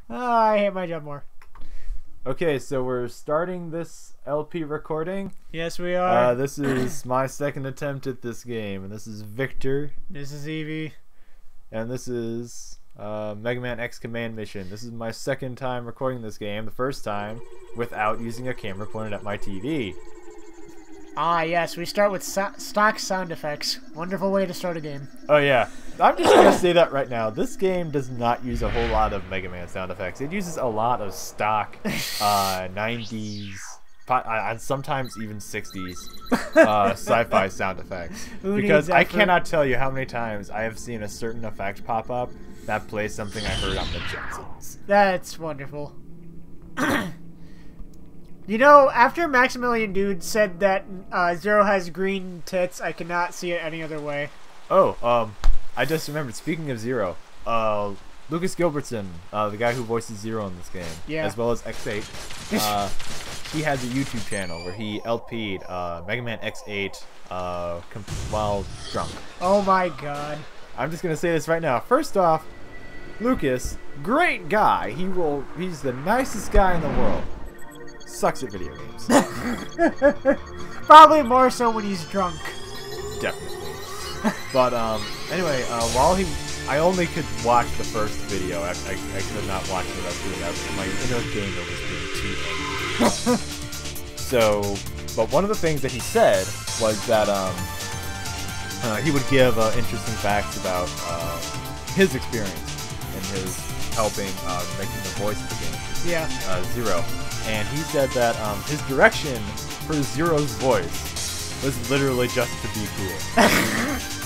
Oh, I hate my job more. Okay, so we're starting this LP recording. Yes, we are. This is my second attempt at this game, and this is Victor. This is Evie. And this is Megaman X Command Mission. This is my second time recording this game, the first time without using a camera pointed at my TV. Ah, yes, we start with stock sound effects. Wonderful way to start a game. Oh yeah, I'm just gonna say that right now. This game does not use a whole lot of Mega Man sound effects. It uses a lot of stock 90s, and sometimes even 60s sci-fi sound effects. Because I cannot tell you how many times I have seen a certain effect pop up that plays something I heard on the Jetsons. That's wonderful. You know, after Maximilian Dude said that Zero has green tits, I cannot see it any other way. Oh, I just remembered, speaking of Zero, Lucas Gilbertson, the guy who voices Zero in this game, as well as X8, he has a YouTube channel where he LP'd Mega Man X8 while drunk. Oh my god. I'm just going to say this right now. First off, Lucas, great guy. He's the nicest guy in the world. Sucks at video games. Probably more so when he's drunk. Definitely. But anyway, I only could watch the first video. I could not watch the rest of it. My inner gamer was being too angry. So, but one of the things that he said was that he would give interesting facts about his experience and his helping making the voice of the game. Yeah. Zero. And he said that his direction for Zero's voice was literally just to be cool.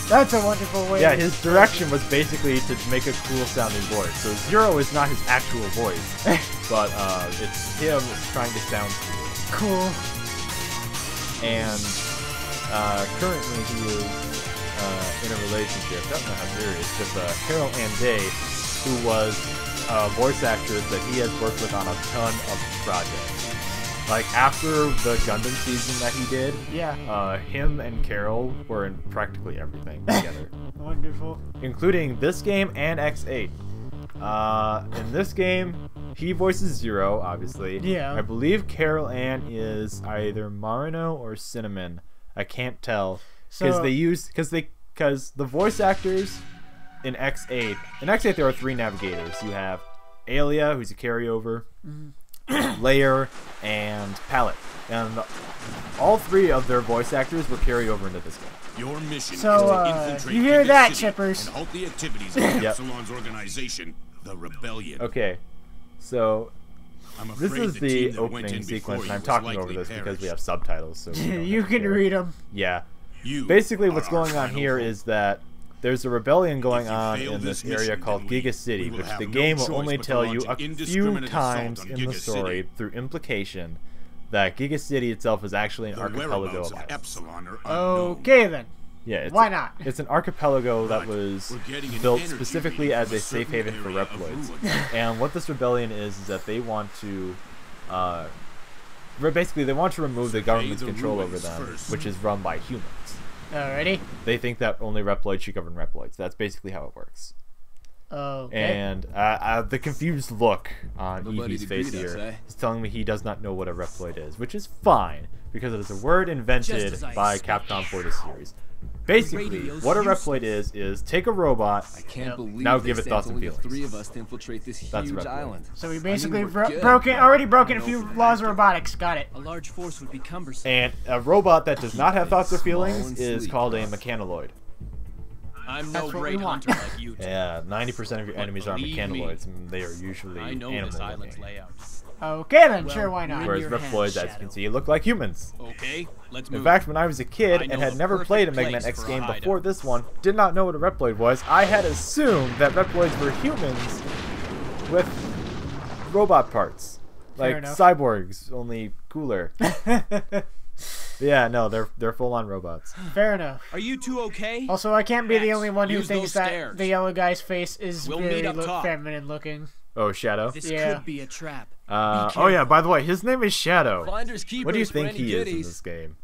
That's a wonderful way. Yeah, his direction was basically to make a cool sounding voice. So Zero is not his actual voice, but it's him trying to sound cool. Cool. And currently he is in a relationship. I don't know how serious. With Carol Ann Day, who was a voice actress that he has worked with on a ton of projects. Like, after the Gundam season that he did, him and Carol were in practically everything together. Wonderful. Including this game and X8. In this game, he voices Zero, obviously. Yeah. I believe Carol Ann is either Marino or Cinnamon. I can't tell. Because the voice actors in X8 there are 3 navigators. You have Alia, who's a carryover, Layer, and Palette. And all 3 of their voice actors were carried over into this game. Your mission is to infiltrate you hear that, City Chippers? And halt the activities of Epsilon's organization, the Rebellion. Okay, so this is the opening sequence, and I'm talking over this because we have subtitles, so you can read them. Yeah. Basically, what's going on here is that there's a rebellion going on in this area called Giga City, which the game will only tell you a few times in the story through implication that Giga City itself is actually an archipelago of islands. Okay then. Yeah, why not? It's an archipelago that was built specifically as a safe haven for Reploids. And what this rebellion is that they want to basically they want to remove the government's control over them, which is run by humans. Alrighty. They think that only Reploids should govern Reploids. That's basically how it works. Okay. And the confused look on Eevee's face here is telling me he does not know what a Reploid is, which is fine, because it is a word invented by Capcom for this series. Basically, what a Reploid is take a robot, now give it thoughts and feelings. 3 of us to infiltrate this huge island. So we basically already broken a few laws of robotics. Got it. A large force would be cumbersome. And a robot that does not have thoughts or feelings is called a mechanoid. I'm no great hunter like you. Yeah, 90% of your enemies are mechanoids, and they are usually animal-looking. Okay then, sure, why not? Whereas Reploids, as you can see, look like humans. Okay, let's move. In fact, when I was a kid and had never played a Mega Man X game before this one, did not know what a Reploid was, I had assumed that Reploids were humans with robot parts. Like cyborgs, only cooler. Yeah, no, they're full-on robots. Fair enough. Are you two okay? Also, I can't be the only one who thinks that the yellow guy's face is very feminine looking. Oh, Shadow? This could be a trap. Oh yeah, by the way, his name is Shadow. What do you think he is in this game?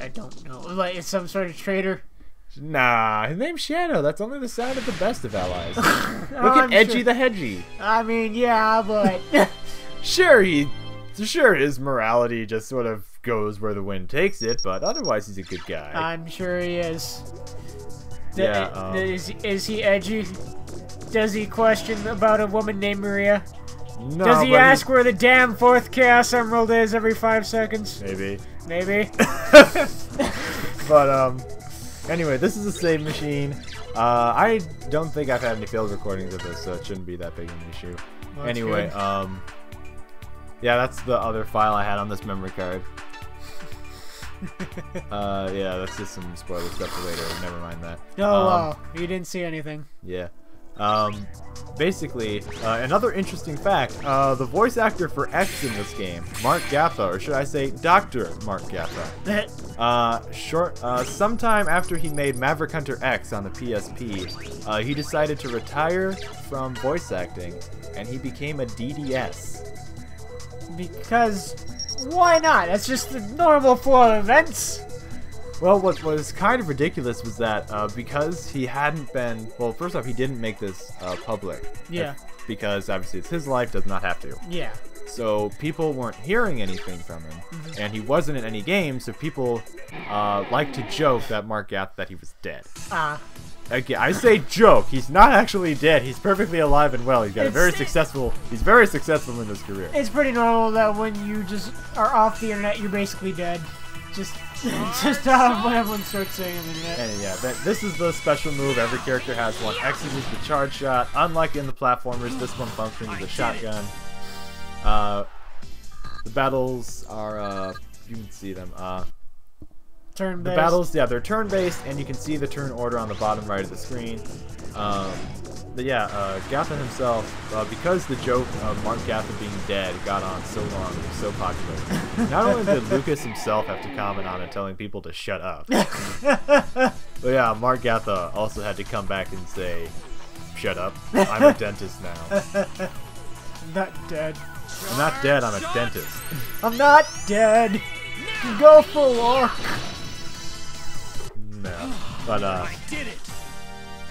I don't know. Like, some sort of traitor? Nah, his name's Shadow. That's only the sound of the best of allies. Look I'm at Edgy sure. the Hedgy. I mean, yeah, but Sure, his morality just sort of goes where the wind takes it, but otherwise he's a good guy. I'm sure he is. Yeah, Is he edgy? Does he question about a woman named Maria? No, Does he but ask where the damn fourth Chaos Emerald is every 5 seconds? Maybe. Maybe. But, anyway, this is a save machine. I don't think I've had any failed recordings of this, so it shouldn't be that big of an issue. Well, that's Anyway, good. yeah, that's the other file I had on this memory card. Yeah, that's just some spoiler stuff for later. Never mind that. Oh, wow. You didn't see anything. Yeah. Basically, another interesting fact, the voice actor for X in this game, Mark Gatha, or should I say Dr. Mark Gatha, sometime after he made Maverick Hunter X on the PSP, he decided to retire from voice acting, and he became a DDS. Because, why not? That's just the normal flow of events. Well, what was kind of ridiculous was that because he hadn't been... Well, first off, he didn't make this public. Yeah. Because, obviously, it's his life, does not have to. Yeah. So people weren't hearing anything from him, and he wasn't in any games, so people like to joke that Mark Gath that he was dead. Again, I say joke. He's not actually dead. He's perfectly alive and well. He's got He's very successful in his career. It's pretty normal that when you just are off the internet, you're basically dead. Just when everyone starts saying on the internet. And yeah, this is the special move. Every character has one. X is the charge shot. Unlike in the platformers, this one functions as a shotgun. The battles are, you can see them. Turn-based. The battles, yeah, they're turn-based, and you can see the turn order on the bottom right of the screen. But yeah, Gatha himself, because the joke of Mark Gatha being dead got on so long and was so popular, not only did Lucas himself have to comment on it, telling people to shut up, but yeah, Mark Gatha also had to come back and say, "Shut up, I'm a dentist now." I'm not dead. I'm not dead, I'm a dentist. I'm not dead. Go for war. No, but I did it.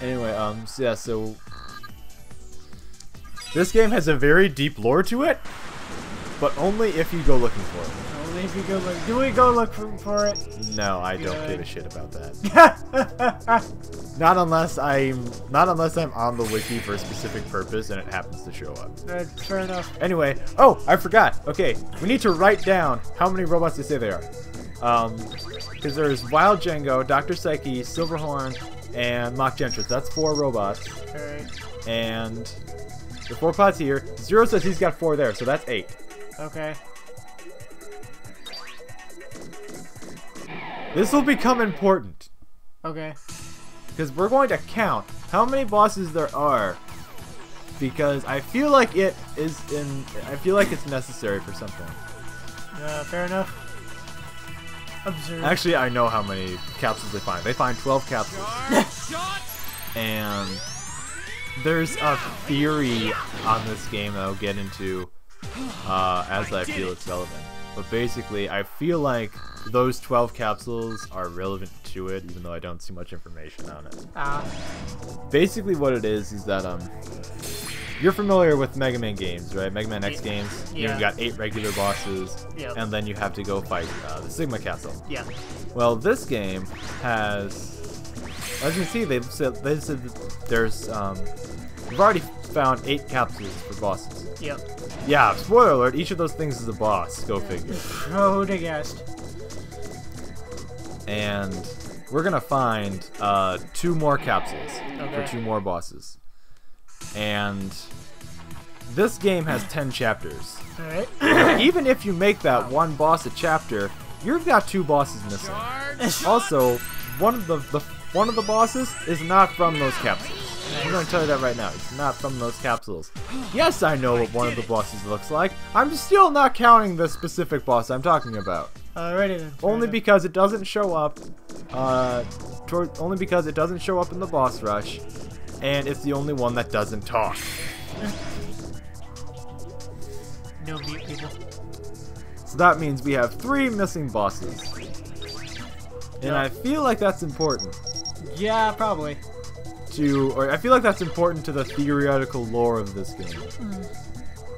anyway, so yeah, so this game has a very deep lore to it, but only if you go looking for it. Only if you go look. Do we go look for it? No, I don't Good. give a shit about that. Not unless I'm on the wiki for a specific purpose and it happens to show up. That's fair enough. Anyway, oh, I forgot. Okay, we need to write down how many robots they say they are. Because there's Wild Django, Dr. Psyche, Silverhorn, and Mach Gentris. That's 4 robots. Alright. And the 4 pods here. Zero says he's got 4 there, so that's 8. Okay. This will become important. Okay. Because we're going to count how many bosses there are. Because I feel like I feel like it's necessary for something. Fair enough. Observe. Actually, I know how many capsules they find. They find 12 capsules. And there's a theory on this game that I'll get into as I feel it's relevant. But basically, I feel like those 12 capsules are relevant to it, even though I don't see much information on it. Basically, what it is that you're familiar with Megaman games, right? Megaman X games. Yeah. You've got 8 regular bosses, Yep. and then you have to go fight the Sigma Castle. Yeah. Well, this game has, as you can see, they said that there's we've already found 8 capsules for bosses. Yep. Yeah, spoiler alert, each of those things is a boss, go figure. Oh, who'd have guessed? And we're gonna find 2 more capsules Okay. for 2 more bosses. And this game has 10 chapters. Alright. Even if you make that one boss a chapter, you've got 2 bosses missing. Also, one of the bosses is not from those capsules. I'm going to tell you that right now. It's not from those capsules. Yes, I know what one of the bosses looks like. I'm still not counting the specific boss I'm talking about. Alrighty then. Fair Only enough. because it doesn't show up. Only because it doesn't show up in the boss rush, and it's the only one that doesn't talk. No mute people. So that means we have 3 missing bosses. And I feel like that's important. Yeah, probably. Or I feel like that's important to the theoretical lore of this game.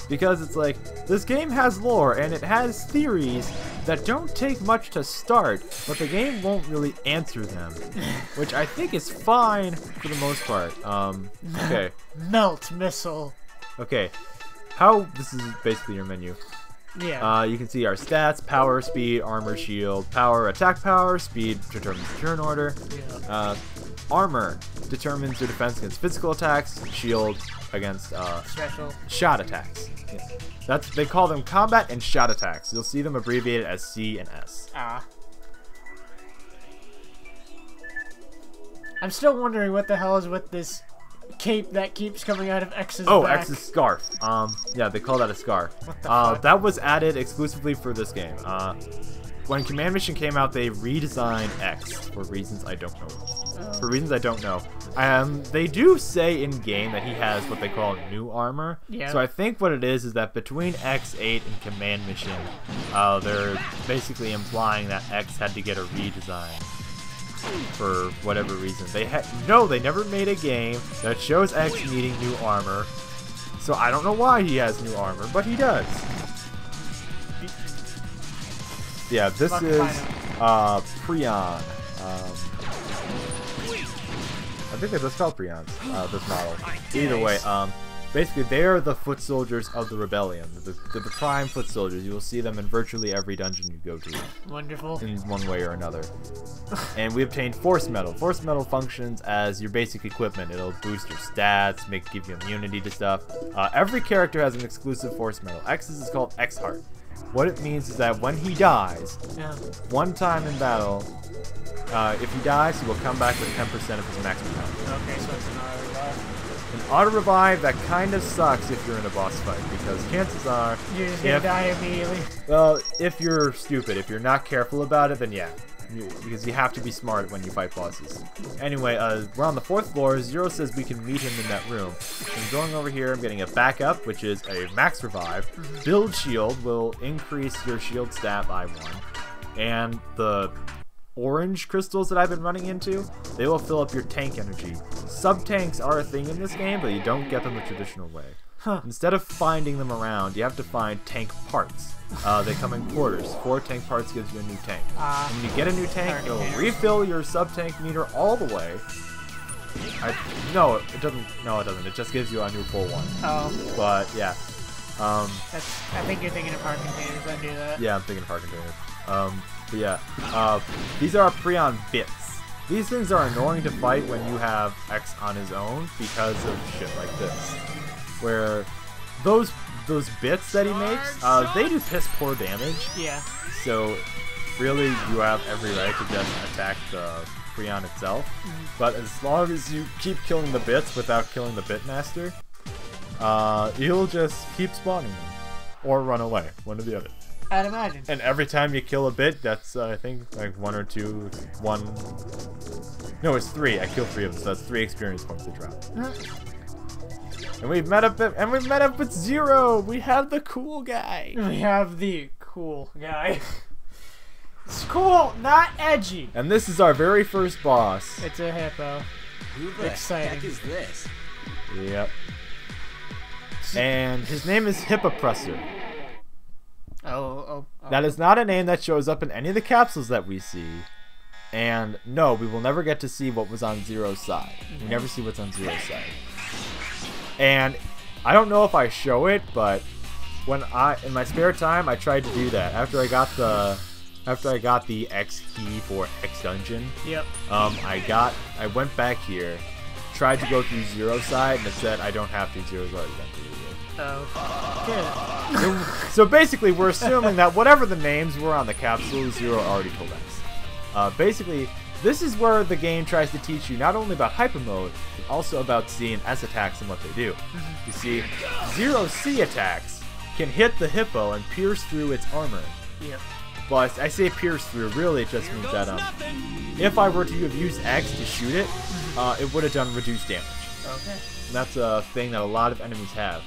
Because it's like, this game has lore, and it has theories that don't take much to start, but the game won't really answer them. Which I think is fine for the most part. Okay. Melt missile. Okay. This is basically your menu. Yeah. You can see our stats: power, speed, armor, shield, power, attack power, speed determines the turn order. Yeah. Armor determines your defense against physical attacks, shield against Special. shot attacks. Yeah. They call them combat and shot attacks. You'll see them abbreviated as C and S. I'm still wondering what the hell is with this cape that keeps coming out of X's back. X's scarf. Yeah, they call that a scarf. What the fuck? That was added exclusively for this game. When Command Mission came out, they redesigned X for reasons I don't know. They do say in game that he has what they call new armor. Yeah. So I think what it is that between X8 and Command Mission, they're basically implying that X had to get a redesign for whatever reason. They never made a game that shows X needing new armor. So I don't know why he has new armor, but he does. Yeah, this is Prion. I think that's called Prions, this model. Either way, basically they are the foot soldiers of the rebellion. The prime foot soldiers. You will see them in virtually every dungeon you go to. Wonderful. In one way or another. And we obtained Force Metal. Force Metal functions as your basic equipment. It'll boost your stats, give you immunity to stuff. Every character has an exclusive Force Metal. X's is called X Heart. What it means is that when he dies, one time in battle, if he dies, he will come back with 10% of his maximum health. Okay, so it's an auto revive. An auto revive that kind of sucks if you're in a boss fight, because chances are You're just gonna die immediately. Well, if you're stupid, if you're not careful about it, then yeah. Because you have to be smart when you fight bosses. Anyway, we're on the 4th floor. Zero says we can meet him in that room. I'm going over here. I'm getting a backup, which is a max revive. Build shield will increase your shield stat by 1. And the orange crystals that I've been running into, they will fill up your tank energy. Sub-tanks are a thing in this game, but you don't get them the traditional way. Instead of finding them around, you have to find tank parts. They come in quarters. 4 tank parts gives you a new tank. When you get a new tank, it'll refill your sub-tank meter all the way. No, it doesn't. No, it doesn't. It just gives you a new full one. Oh. But yeah. I think you're thinking of hard containers. I do that. Yeah, I'm thinking of hard containers. But yeah. These are Prion bits. These things are annoying to fight when you have X on his own because of shit like this. Where those bits that he makes, they do piss poor damage. Yeah. So really, you have every right to just attack the Prion itself. But as long as you keep killing the bits without killing the Bitmaster, you'll just keep spawning them. Or run away. One or the other. I'd imagine. And every time you kill a bit, that's, I think, like 1 or 2, 1... No, it's 3. I killed 3 of them, so that's 3 experience points to drop. And we've met up with Zero. We have the cool guy. We have the cool guy. It's cool, not edgy. And this is our very first boss. It's a hippo. Who the Exciting. heck is this? Yep. And his name is Hippopressor. Oh. That is not a name that shows up in any of the capsules that we see. And no, we will never get to see what was on Zero's side. We never see what's on Zero's side. And I don't know if I show it, but when in my spare time I tried to do that. After I got the X key for X dungeon. Yep. I went back here, tried to go through Zero's side, and it said I don't have to. Zero's already done through it. Oh. So basically, we're assuming that whatever the names were on the capsule, Zero already told us. Basically, this is where the game tries to teach you not only about hyper mode, but also about C and S attacks and what they do. You see, Zero C attacks can hit the hippo and pierce through its armor. Yep. But I say pierce through, really it just means that if I were to have used X to shoot it, it would have done reduced damage. Okay. And that's a thing that a lot of enemies have.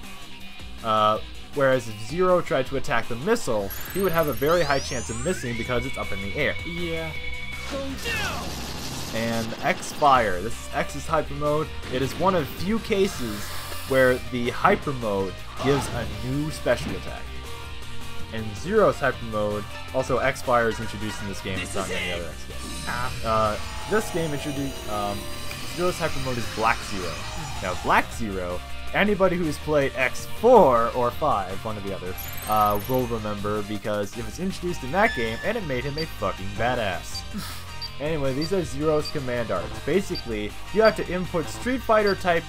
Whereas if Zero tried to attack the missile, he would have a very high chance of missing because it's up in the air. Yeah. And X Fire. This is X's hyper mode. It is one of few cases where the hyper mode gives a new special attack. And Zero's hyper mode, also X Fire is introduced in this game. It's not in any other X game. This game introduced Zero's hyper mode is Black Zero. Now Black Zero, anybody who's played X4 or 5, one or the other, will remember because it was introduced in that game and it made him a fucking badass. Anyway, these are Zero's command arts. Basically, you have to input Street Fighter type.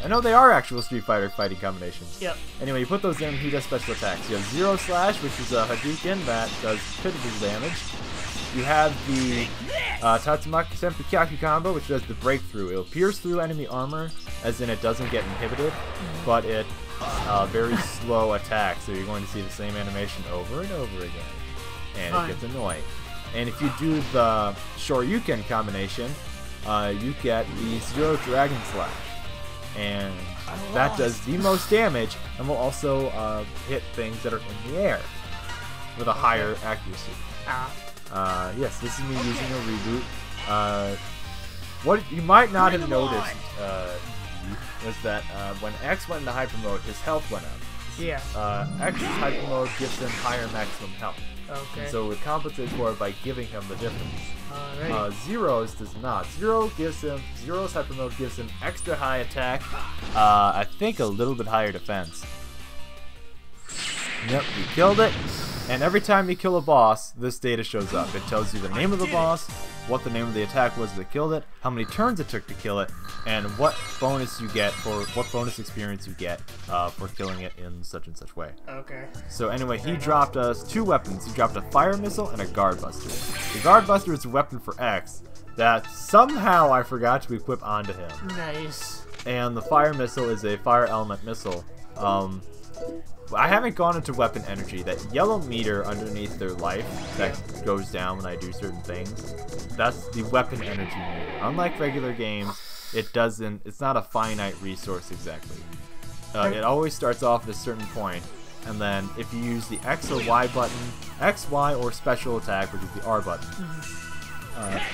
I know they are actual Street Fighter fighting combinations. Yep. Anyway, you put those in, he does special attacks. You have Zero Slash, which is a Hadouken that does pitiful damage. You have the Tatsumaki Senpukyaku combo, which does the breakthrough. It'll pierce through enemy armor, as in it doesn't get inhibited, but it's very slow attack, so you're going to see the same animation over and over again. And it gets annoying. And if you do the Shoryuken combination, you get the Zero Dragon Slash. And that does the most damage, and will also hit things that are in the air with a higher accuracy. Yes, this is me using a reboot. What you might not have noticed was that when X went into hyper mode, his health went up. Yeah. X's hyper mode gives him higher maximum health. Okay. And so it compensates for it by giving him the difference. Alright. Zero's does not. Zero's hyper mode gives him extra high attack. I think a little bit higher defense. Yep, you killed it. And every time you kill a boss, this data shows up. It tells you the name of the boss, what the name of the attack was that killed it, how many turns it took to kill it, and what bonus you get for what bonus experience you get for killing it in such and such way. Okay. So anyway, he dropped us 2 weapons. He dropped a fire missile and a guard buster. The guard buster is a weapon for X that somehow I forgot to equip onto him. Nice. And the fire missile is a fire element missile. I haven't gone into weapon energy. That yellow meter underneath their life that goes down when I do certain things, that's the weapon energy meter. Unlike regular games, it's not a finite resource exactly. It always starts off at a certain point, and then if you use the X or Y button, X, Y, or special attack, which is the R button,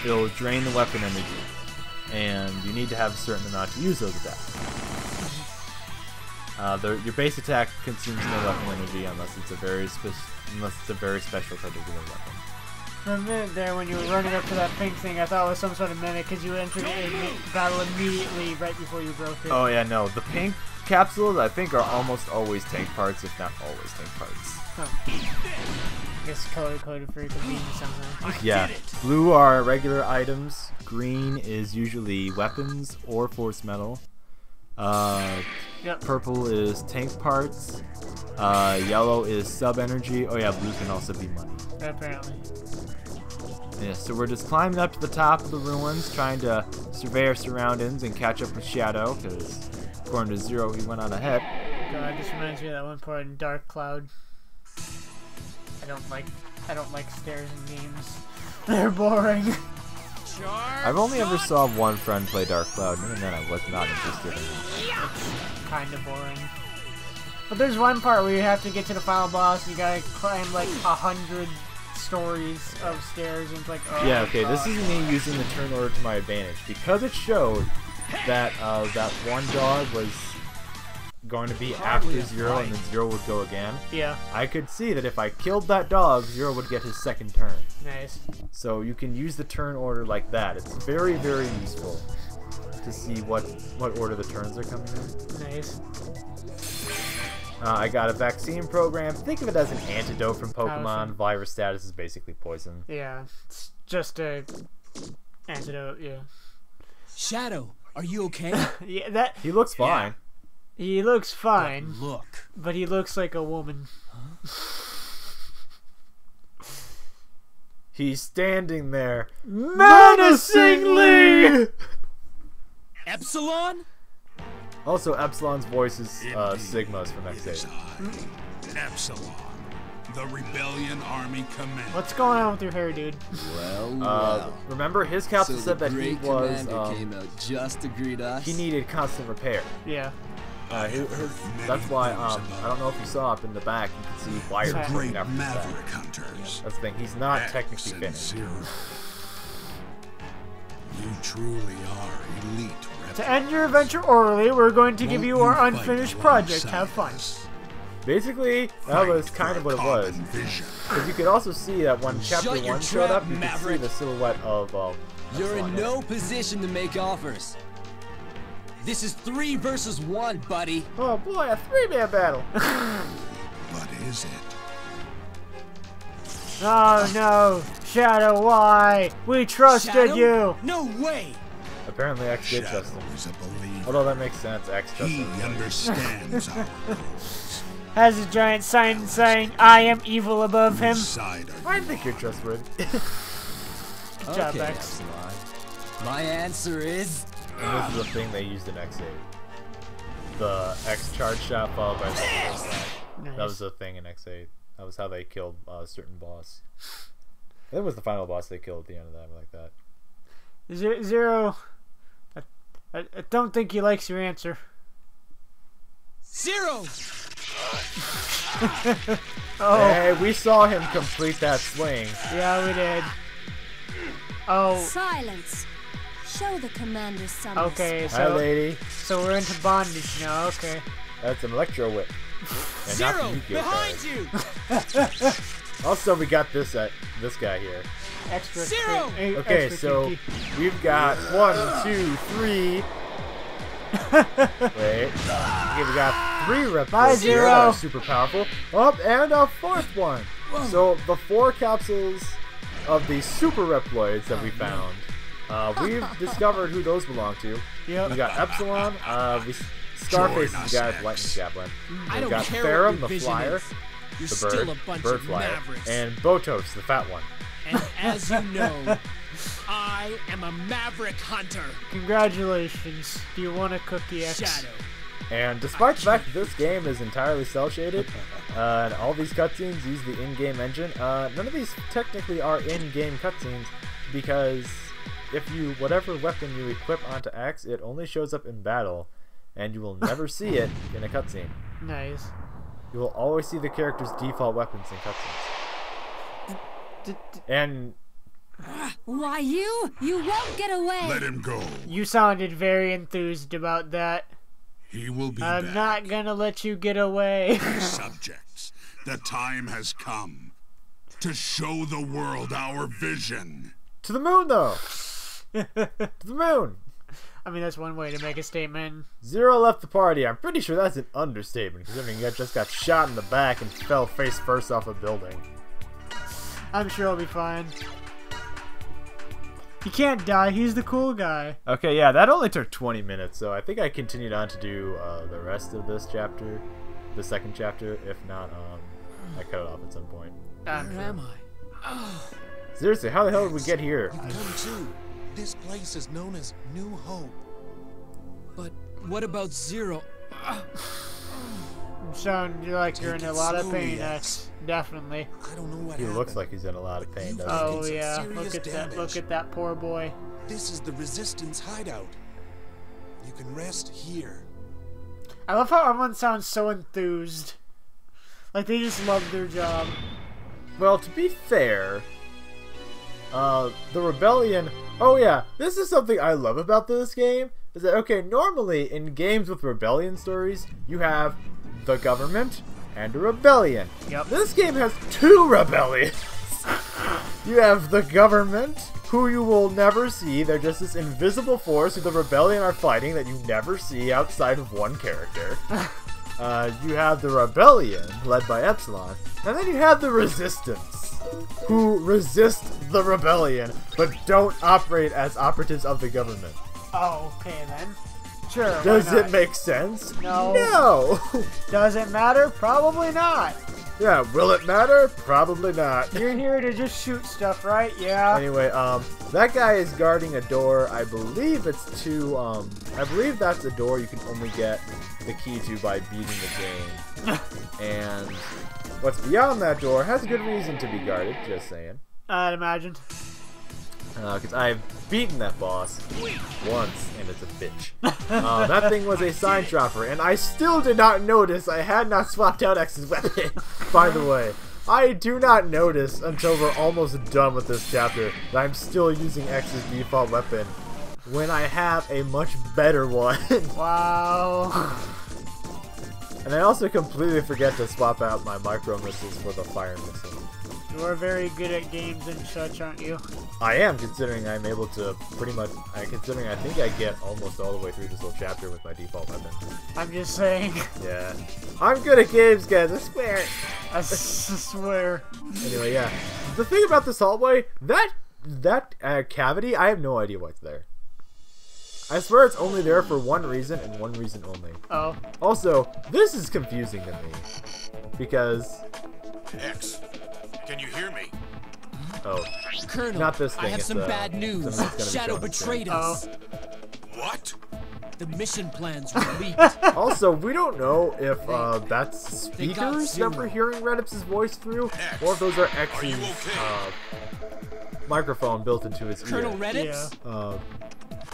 it'll drain the weapon energy, and you need to have a certain amount to use those attacks. Your base attack consumes no weapon energy unless it's a very special type of weapon. For a minute there, when you were running up to that pink thing, I thought it was some sort of mimic because you entered battle immediately right before you broke it. Oh yeah, no, the pink capsules I think are almost always tank parts, if not always tank parts. Oh. I guess color-coded for your convenience somehow. Yeah, blue are regular items. Green is usually weapons or force metal. Purple is tank parts. Yellow is sub energy. Oh yeah, blue can also be money. Apparently. Yeah, so we're just climbing up to the top of the ruins, trying to survey our surroundings and catch up with Shadow, because according to Zero, he went on ahead. God, this reminds me of that one part in Dark Cloud. I don't like stairs in games. They're boring. I've only ever saw one friend play Dark Cloud, and then I was not interested in it. It's kind of boring. But there's one part where you have to get to the final boss, and you gotta climb like 100 stories of stairs, and it's like, oh yeah, okay, God. this is me using the turn order to my advantage. Because it showed that that one dog was going to be after Zero, and then Zero would go again. Yeah. I could see that if I killed that dog, Zero would get his second turn. Nice. So you can use the turn order like that. It's very, very useful to see what order the turns are coming in. Nice. I got a vaccine program. Think of it as an antidote from Pokemon. Virus status is basically poison. Yeah, it's just a antidote. Yeah. Shadow, are you okay? Yeah, that. He looks fine. He looks fine. Look. But he looks like a woman. He's standing there menacingly. Epsilon? Also, Epsilon's voice is Sigma's from X8. Epsilon, the Rebellion Army Commander. What's going on with your hair, dude? Well. Remember, his captain said that he was came out just to greet us. he needed constant repair. Yeah. That's why I don't know if you saw up in the back, you can see wires The going great after his back. Maverick Hunters. That's the thing. He's not technically X and finished. Zero. You truly are elite. To end your adventure orally, we're going to give you our unfinished project. Have fun. Basically, that was kind of what it was. Because you could also see that when Chapter 1 showed up, you could see the silhouette of, You're in no position to make offers. This is 3 versus 1, buddy. Oh boy, a 3-man battle! But is it? Oh no, Shadow, why? We trusted Shadow? you. No way! Apparently X did trust him. Is a believer. Although that makes sense, X trusts He him. understands our goals. Has a giant sign saying, I am evil above him. Side are I think you're trustworthy. Good job, Okay, X. Epsilon. My answer is... And this is the thing they used in X8. The X charge shot followed by the attack. Nice. That was the thing in X8. That was how they killed a certain boss. That was the final boss they killed at the end of that, like that. Zero. I don't think he likes your answer. 0! Oh, Hey, we saw him complete that swing. yeah, we did. Oh, Silence. Show the commander some okay, respect. Hi, so lady. we're into bondage now. Okay. That's an electro whip. And not 0! the Yu-Gi-Oh Behind card. you! Also, we got this guy here. Extra. 0! Okay, extra so kinky. we've got 1, 2, 3. Wait. Okay, we got 3 replicas Bye, here Zero. that are super powerful. Oh, and a 4th one. So the 4 capsules of the super Reploids that we found. We've discovered who those belong to. Yep. We got Epsilon. Scarface is the guy with lightning chaplain. I We've don't got care Therum, what your the vision flyer, is. You're the still bird, a bunch bird of flyer, mavericks. and Botos, the fat one. And as you know, I am a maverick hunter. Congratulations. Do you want a cookie, X? Shadow. And despite the fact that this game is entirely cel-shaded, and all these cutscenes use the in-game engine, none of these technically are in-game cutscenes, because whatever weapon you equip onto X, it only shows up in battle, and you will never see it in a cutscene. Nice. You will always see the character's default weapons in cutscenes. And Why you? You won't get away. Let him go. You sounded very enthused about that. He will be I'm back. not gonna let you get away. Subjects, the time has come to show the world our vision. to the moon, though! To the moon! I mean, that's one way to make a statement. Zero left the party. I'm pretty sure that's an understatement, considering he just got shot in the back and fell face first off a building. I'm sure he'll be fine. He can't die. He's the cool guy. Okay, yeah, that only took 20 minutes, so I think I continued on to do the rest of this chapter, the second chapter. If not, I cut it off at some point. Where am I? Seriously, how the hell did we get here? Come to. This place is known as New Hope. But what about 0? You sound like you're in a lot of pain, X. Definitely. I don't know what He happened. looks like he's in a lot of pain, doesn't Oh some yeah. serious Look at that. damage. Look at that poor boy. This is the Resistance hideout. You can rest here. I love how everyone sounds so enthused. Like they just love their job. he? Well, to be fair, the rebellion... Oh yeah, this is something I love about this game, is that, okay, normally in games with rebellion stories, you have the government and a rebellion. Yep. This game has 2 rebellions. You have the government, who you will never see. They're just this invisible force who the rebellion are fighting that you never see outside of one character. You have the rebellion, led by Epsilon, and then you have the resistance, who resist the rebellion, but don't operate as operatives of the government. Oh, okay then. Sure. why Does it not? make sense? No. No! Does it matter? Probably not. Yeah, will it matter? Probably not. You're here to just shoot stuff, right? Yeah. Anyway, that guy is guarding a door. I believe it's to, I believe that's a door you can only get the key to by beating the game. And what's beyond that door has a good reason to be guarded, just saying. I'd imagine. Because I've beaten that boss once, and it's a bitch. That thing was a sign dropper, and I still did not notice I had not swapped out X's weapon, by the way. I do not notice until we're almost done with this chapter that I'm still using X's default weapon, when I have a much better one. Wow. And I also completely forget to swap out my micro missiles for the fire missile. You are very good at games and such, aren't you? I am, considering I'm able to pretty much, considering I think I get almost all the way through this little chapter with my default weapon. I'm just saying. Yeah. I'm good at games, guys, I swear. I swear. Anyway, yeah. The thing about this hallway, that cavity, I have no idea what's there. I swear it's only there for one reason and one reason only. Oh. Also, this is confusing to me. Because... X, can you hear me? Oh. Colonel, Not this thing. I have it's, some bad news. something that's gonna be Shadow shown on screen. betrayed us. What? The mission plans were leaked. Also, we don't know if that's They got speakers that zero. we're hearing Redip's voice through, or if those are X's you okay? microphone built into his Colonel ear. Reddips? Yeah.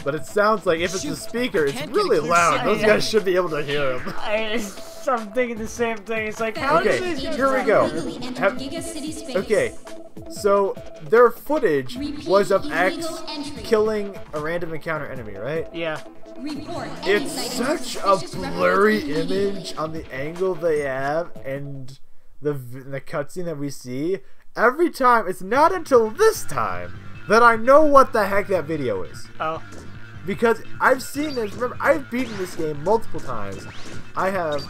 But it sounds like if it's a Shoot, speaker, it's can't get a really clear loud. signal. Those guys should be able to hear him. I'm thinking the same thing. It's like, how Okay, does this here we go. Have- Okay, so their footage was of X killing a random encounter enemy, right? Yeah. It's such a blurry image on the angle they have and the cutscene that we see. Every time, it's not until this time that I know what the heck that video is. Oh. Because I've seen this, remember, I've beaten this game multiple times. I have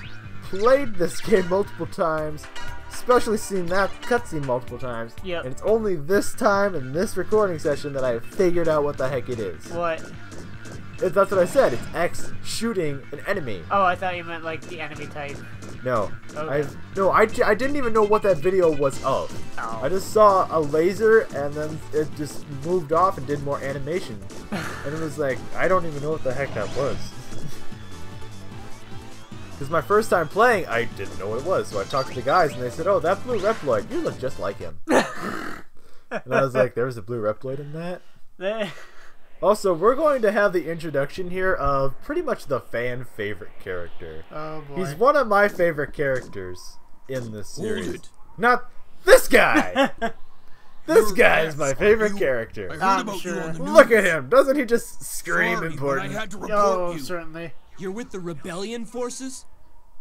played this game multiple times, especially seen that cutscene multiple times. Yep. And it's only this time in this recording session that I have figured out what the heck it is. What? That's what I said. It's X shooting an enemy. Oh, I thought you meant like the enemy type. No. Okay. I didn't even know what that video was of. Oh. I just saw a laser and then it just moved off and did more animation. And it was like, I don't even know what the heck that was. Because my first time playing, I didn't know what it was. So I talked to the guys and they said, oh, that blue Reploid, you look just like him. And I was like, there was a blue Reploid in that? Also, we're going to have the introduction here of pretty much the fan favorite character. Oh boy. He's one of my favorite characters in this series. Hold it. Not this guy! This You're guy is X, my are favorite you? I character. heard I'm about sure. you on the news. Look at him! Doesn't he just scream Sorry, important? but I had to report Oh, you. certainly. You're with the rebellion forces?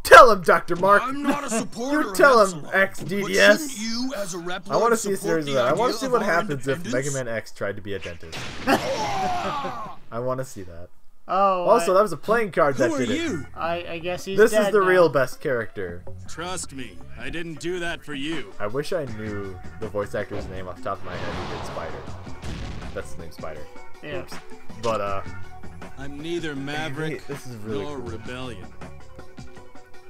Tell him, Dr. Mark! I'm not a supporter You tell of him, Epsilon. But XDDS! shouldn't you, as a Reploid, I want to see a support series of the that. I want idea to see of what our happens if independence? Mega Man X tried to be a dentist. I want to see that. Oh. Also, that was a playing card that Who are did it. you? I guess he's This dead is the now. real best character. Trust me, I didn't do that for you. I wish I knew the voice actor's name off the top of my head who did Spider. That's his name, Spider. Yeah. Oops. But, I'm neither Maverick this is really nor cool. Rebellion.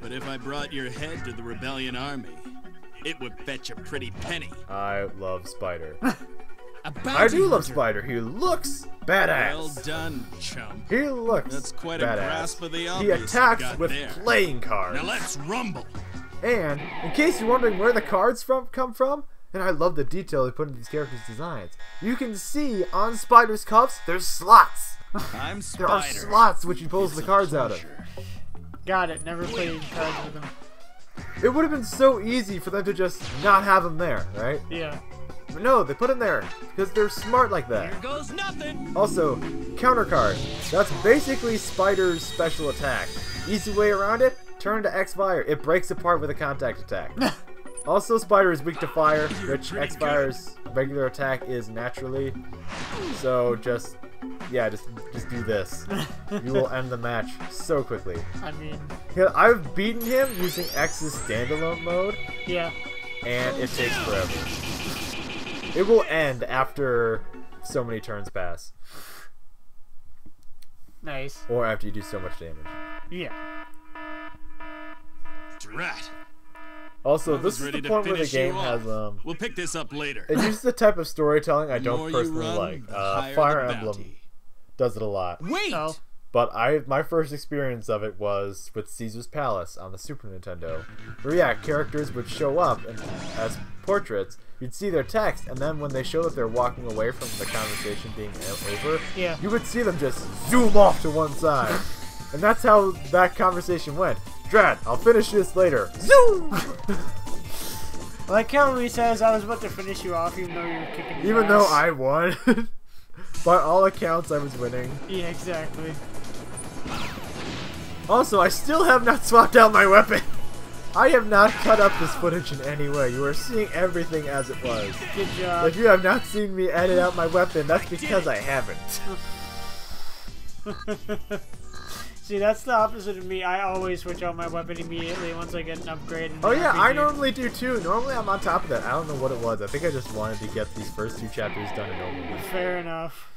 But if I brought your head to the Rebellion army, it would fetch a pretty penny. I love Spider. A bounty I do love hunter. Spider. He looks badass. Well done, chump. He looks That's quite a badass. grasp of the He obvious you attacks got with there. playing cards. Now let's rumble. And, in case you're wondering where the cards come from, and I love the detail they put in these characters' designs, you can see on Spider's cuffs, there's slots. I'm There are Spider. slots which he pulls the cards out of. Got it. Never played cards with him. It would have been so easy for them to just not have him there, right? Yeah. But no, they put him there, because they're smart like that. Here goes nothing. Also, counter card. That's basically Spider's special attack. Easy way around it, turn to X-Fire. It breaks apart with a contact attack. Also, Spider is weak to fire, which X-Fire's regular attack is naturally. So just do this. You will end the match so quickly. I mean, Yeah, I've beaten him using X's standalone mode, yeah. and it takes forever. It will end after so many turns pass, Nice. or after you do so much damage. Yeah. Drat. Also, I this was is the ready to point where the finish game you has off. We'll pick this up later. it uses the type of storytelling I The don't more you personally run, like. the higher Fire the Emblem bounty. does it a lot, Wait. Oh. but my first experience of it was with Caesar's Palace on the Super Nintendo, where yeah, characters would show up and as portraits. You'd see their text, and then when they show that they're walking away from the conversation being over, Yeah. you would see them just zoom off to one side. And that's how that conversation went. Drat, I'll finish this later. Zoom! Like how he says, I was about to finish you off, even though you were kicking his Even though ass. I won. By all accounts, I was winning. Yeah, exactly. Also, I still have not swapped out my weapon. I have not cut up this footage in any way. You are seeing everything as it was. Good job. If you have not seen me edit out my weapon, that's because I haven't. See, that's the opposite of me. I always switch out my weapon immediately once I get an upgrade. Oh yeah, I normally do too. Normally I'm on top of that. I don't know what it was. I think I just wanted to get these first 2 chapters done and over with. Fair enough.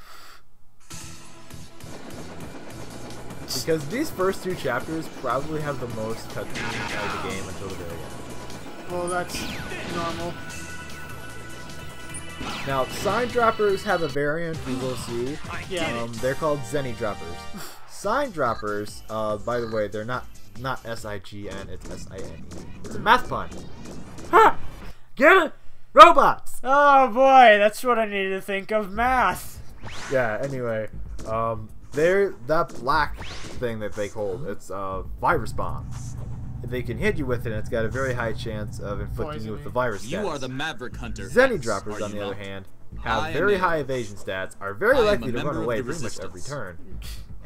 Because these first 2 chapters probably have the most cutscenes of the game until the very end. Well, that's normal. Now, sign droppers have a variant we will see. Yeah. They're called Zenny droppers. Sign droppers, by the way, they're not S-I-G-N, it's S-I-N-E. It's a math pun. Ha! Get it? Robots! Oh boy, that's what I needed to think of. Math. Yeah, anyway, they're that black thing that they hold. It's a virus bomb. They can hit you with it, and it's got a very high chance of inflicting you with the virus stats. You are the Maverick Hunter. Zenny droppers, on the other hand, have very high evasion stats, are very likely to run away pretty much every turn.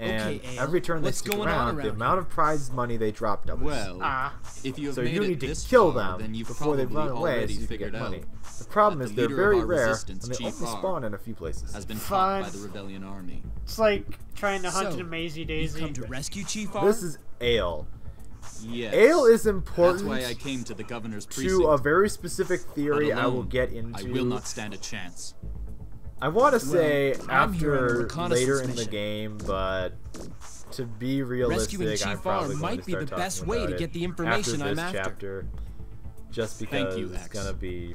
And every turn they stick around, the amount of prize money they drop doubles. Well, if you have so made you it need to this kill far, them then you've before they run away so you can get money. The problem is they're very rare, and they only spawn in a few places. Has been caught by the rebellion army. It's like trying to hunt an Maisie Daisy. Come to rescue Chief R? This is Ale. Yes. Ale is important That's why I came to the governor's precinct. to a very specific theory I will get into. I will not stand a chance. I want to say I'm here on a after reconnaissance later in the mission. game, but to be realistic, Rescuing I'm Chief probably R going might to be start the best talking way about to it get the information after I'm this after. chapter, just because Thank you, it's X. gonna be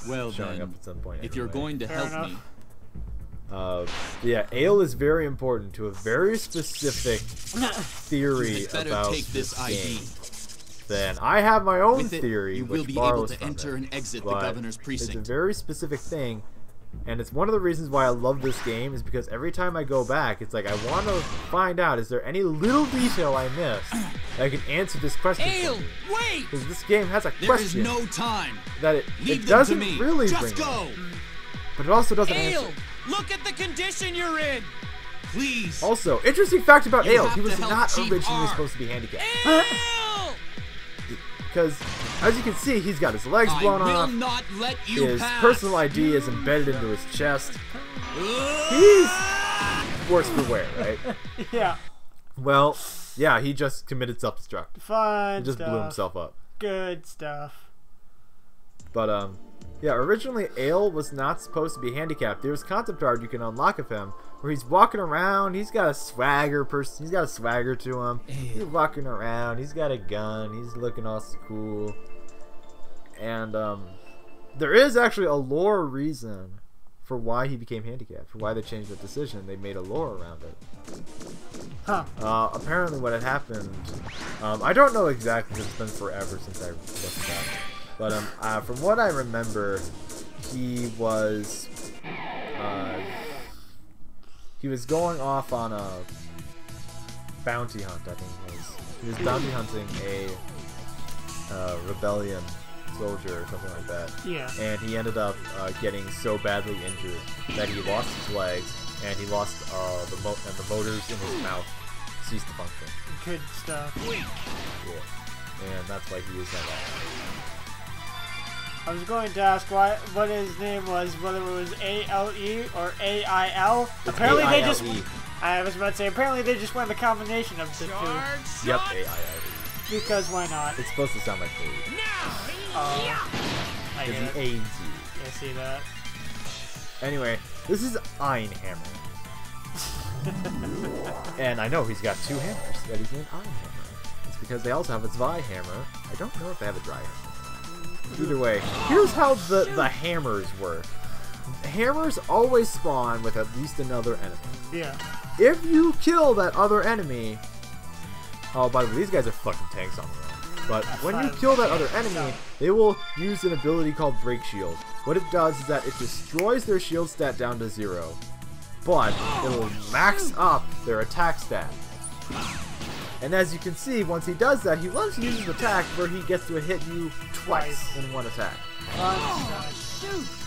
Well showing then, up at some point. if you're anyway. going to Fair help enough. me, Yeah, ale is very important to a very specific theory you better about take this ID. game. Then I have my own With it, theory, you will which be able borrows to from enter it, and exit the but governor's it's a precinct. very specific thing, and it's one of the reasons why I love this game is because every time I go back, it's like I want to find out, is there any little detail I missed that I can answer this question? Ale, wait! Because this game has a There is question no time. that it Leave them to doesn't me. really Just bring go. up, but it also doesn't Ale, answer. look at the condition you're in! Please. Also, interesting fact about You Ale, have he was to help not Chief originally R. supposed to be handicapped. Ale! Because, as you can see, he's got his legs I blown will off, not let you his pass. personal ID is embedded into his chest. He's worse for wear, right? Yeah. Well, yeah, he just committed self-destruct. Fun He just stuff. blew himself up. Good stuff. But, yeah, originally Ale was not supposed to be handicapped. There was concept art you can unlock of him, where he's walking around, he's got a swagger to him. He's walking around, he's got a gun, he's looking all cool. And, there is actually a lore reason for why he became handicapped, for why they changed that decision. They made a lore around it. Huh. Apparently what had happened, I don't know exactly because it's been forever since I looked it up. But from what I remember, he was going off on a bounty hunt, I think it was. He was bounty hunting a rebellion soldier or something like that. Yeah. And he ended up getting so badly injured that he lost his legs and he lost the motors in his mouth ceased to function. Good stuff. Yeah. And that's why he is not alive. I was going to ask what his name was, whether it was A-L-E or A-I-L. Apparently they just... A-I-L-E. I was about to say, apparently they just went the combination of the two. Yep, A-I-L-E. Because why not? It's supposed to sound like A. I Because get he it. aids I see that. you. Anyway, this is Einhammer. And I know he's got 2 hammers that he's named Einhammer. It's because they also have a Zweihammer. I don't know if they have a Dryhammer. Either way, here's how the hammers work. Hammers always spawn with at least another enemy. Yeah. If you kill that other enemy... Oh, by the way, these guys are fucking tanks on their own. But when you kill that other enemy, they will use an ability called Break Shield. What it does is that it destroys their shield stat down to 0. But it'll max up their attack stat. And as you can see, once he does that, he loves to use his attack where he gets to hit you twice in one attack. Fun stuff.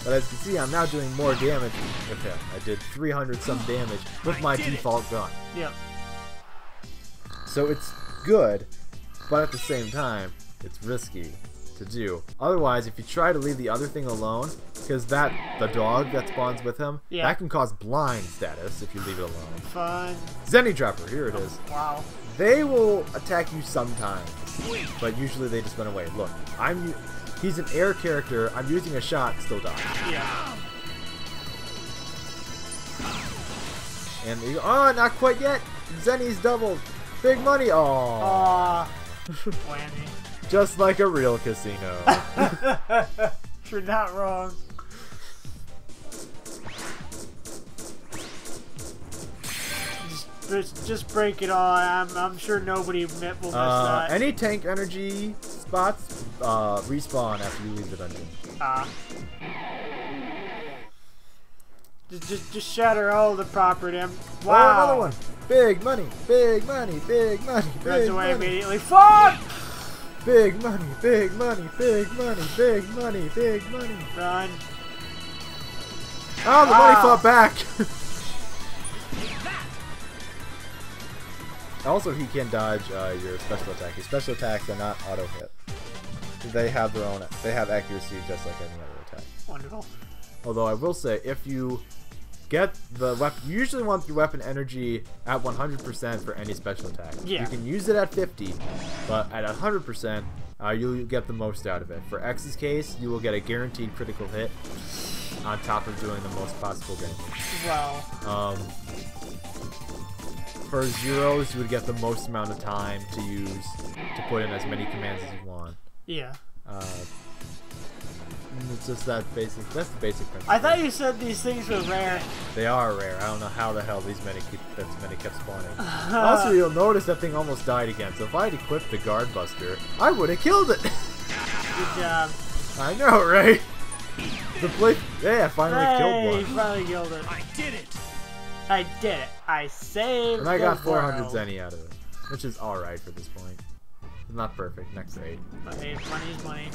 But as you can see, I'm now doing more damage with him. I did 300 some damage with my default gun. Yep. So it's good, but at the same time, it's risky to do. Otherwise, if you try to leave the other thing alone, because the dog that spawns with him, that can cause blind status if you leave it alone. Fun. Zenny Dropper, here it is. Wow. They will attack you sometimes, but usually they just run away. Look, he's an air character. I'm using a shot, still die. Yeah. And oh, not quite yet. Zenny's doubled. Big money. Oh. Whammy. Just like a real casino. You're not wrong. Just break it all. I'm sure nobody will miss that. Any tank energy spots respawn after you leave the dungeon. Just shatter all the property. Wow. Oh, another one. Big money. Big money. Big money. Runs away immediately. Fuck! Big money. Big money. Big money. Big money. Big money. Run. Oh, the money fought back. Also, he can dodge your special attack. Your special attacks are not auto hit. They have their own. They have accuracy just like any other attack. Wonderful. Although I will say, if you get the weapon, you usually want your weapon energy at 100% for any special attack. Yeah. You can use it at 50, but at 100%, you'll get the most out of it. For X's case, you will get a guaranteed critical hit on top of doing the most possible damage. Wow. For zeros, you would get the most amount of time to use to put in as many commands as you want. Yeah. It's just that basic. That's the basic principle. I thought you said these things were rare. They are rare. I don't know how the hell that many kept spawning. Also, you'll notice that thing almost died again. So if I had equipped the Guard Buster, I would have killed it. Good job. I know, right? I finally killed one. You finally killed it. I did it. I did it. I saved. And I got the 400 world. Zenny out of it, which is all right for this point. Not perfect. Next 8. But hey, money's money.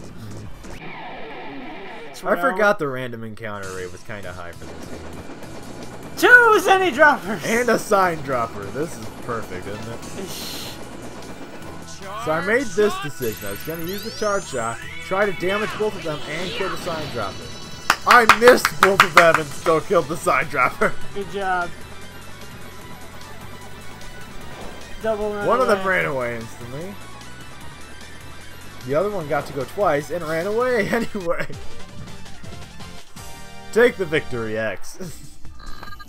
I forgot the random encounter rate was kind of high for this game. 2 Zenny droppers! And a sign dropper. This is perfect, isn't it? So I made this decision. I was going to use the charge shot, try to damage both of them, and kill the sign dropper. I missed both of them and still killed the sign dropper. Good job. Double run One of them away. ran away instantly. The other one got to go twice and ran away anyway. Take the victory, X.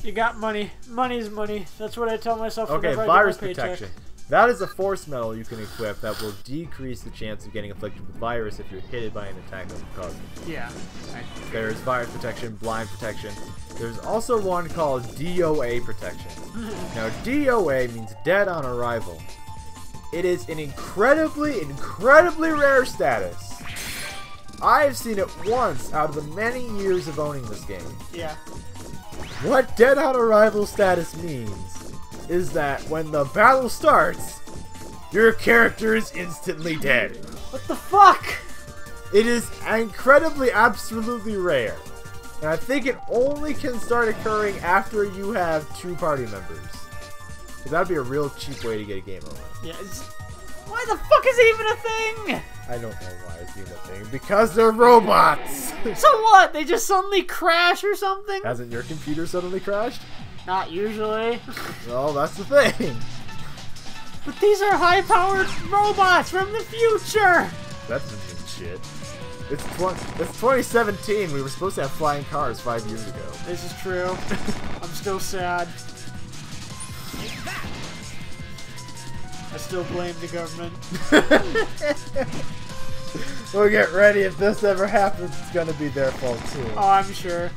You got money. Money's money. That's what I tell myself. Okay, whenever I virus get my paycheck. protection. That is a force medal you can equip that will decrease the chance of getting afflicted with virus if you're hit by an attack that will cause it. Yeah. There's virus protection, blind protection. There's also one called DOA protection. Now, DOA means dead on arrival. It is an incredibly, incredibly rare status. I have seen it once out of the many years of owning this game. Yeah. What dead on arrival status means is that when the battle starts, your character is instantly dead. What the fuck? It is incredibly, absolutely rare. And I think it only can start occurring after you have 2 party members. Because that'd be a real cheap way to get a game over. Yeah. Why the fuck is it even a thing? I don't know why it's even a thing. Because they're robots! So what? They just suddenly crash or something? Hasn't your computer suddenly crashed? Not usually. Well, that's the thing. But these are high-powered robots from the future. That doesn't mean shit. It's 2017. We were supposed to have flying cars 5 years ago. This is true. I'm still sad. I still blame the government. We'll get ready. If this ever happens, it's gonna be their fault too. Oh, I'm sure.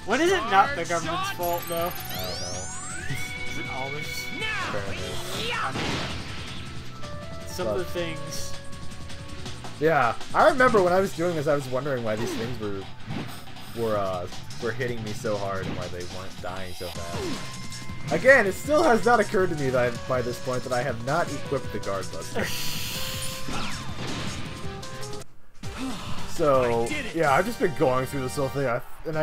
When is it not the government's fault, though? I don't know. Is it always? Apparently. I mean, some of the things. Yeah, I remember when I was doing this, I was wondering why these things were hitting me so hard and why they weren't dying so fast. Again, it still has not occurred to me that by this point that I have not equipped the Guard Buster. So yeah, I've just been going through this whole thing, and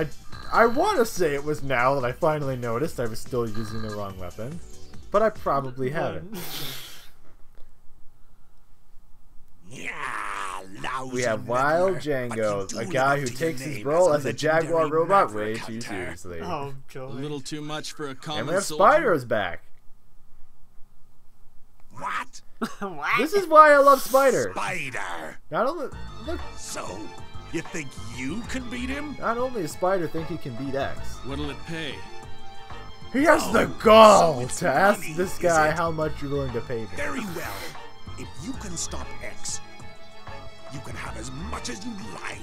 I want to say it was now that I finally noticed I was still using the wrong weapon, but I probably haven't. We have Wild Django, a guy who takes his role as a Jaguar robot way too seriously. Oh, A Joey. little too much for a And common we have soldier. Spider's back. What? What? This is why I love Spider. Spider! Not only look, So, you think you can beat him? not only does Spider think he can beat X, What'll it pay? he has the so gall it's to ask money, this is guy it? how much you're willing to pay me. Very well. If you can stop X, you can have as much as you like.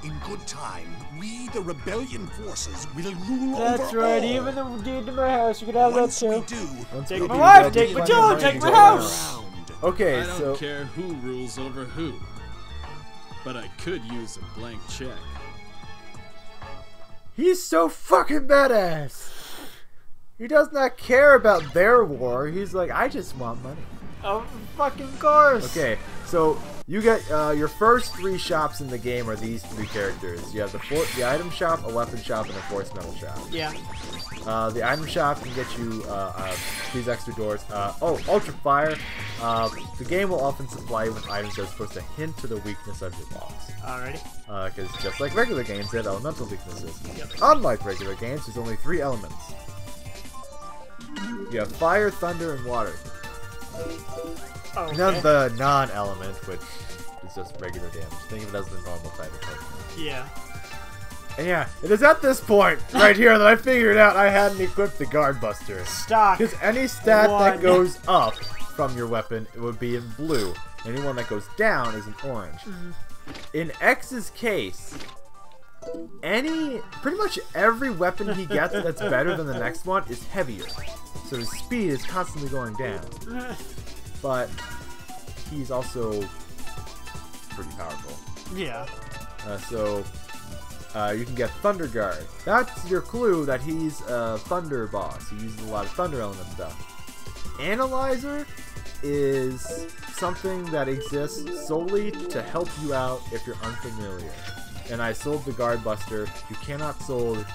In good time, we, the rebellion forces, will rule over That's right. all. Even the dude in my house, you can have that Once we too. do, Once Take we my do wife, that, take we my find child, money take to my go house. around. round. Okay, I don't so care who rules over who, but I could use a blank check. he's so fucking badass. He does not care about their war. He's like, I just want money. Oh, fucking course. Okay, so you get your first 3 shops in the game are these 3 characters. You have the item shop, a weapon shop, and a force metal shop. Yeah. The item shop can get you these extra doors. Ultra Fire. The game will often supply you with items that are supposed to hint to the weakness of your boss. Alrighty. Because just like regular games, they have elemental weaknesses. Yep. Unlike regular games, there's only 3 elements. You have fire, thunder, and water. Okay. None the non-element, which is just regular damage. Think of it as the normal type of Pokemon. Yeah. And yeah, it is at this point right here that I figured out I hadn't equipped the Guard Buster. Stock. Because any stat that One. goes up from your weapon, it would be in blue. Anyone that goes down is in orange. In X's case, pretty much every weapon he gets that's better than the next one is heavier. So his speed is constantly going down. But he's also pretty powerful. Yeah. You can get Thunder Guard. That's your clue that he's a Thunder boss. He uses a lot of Thunder element stuff. Analyzer is something that exists solely to help you out if you're unfamiliar. And I sold the Guard Buster. You cannot sold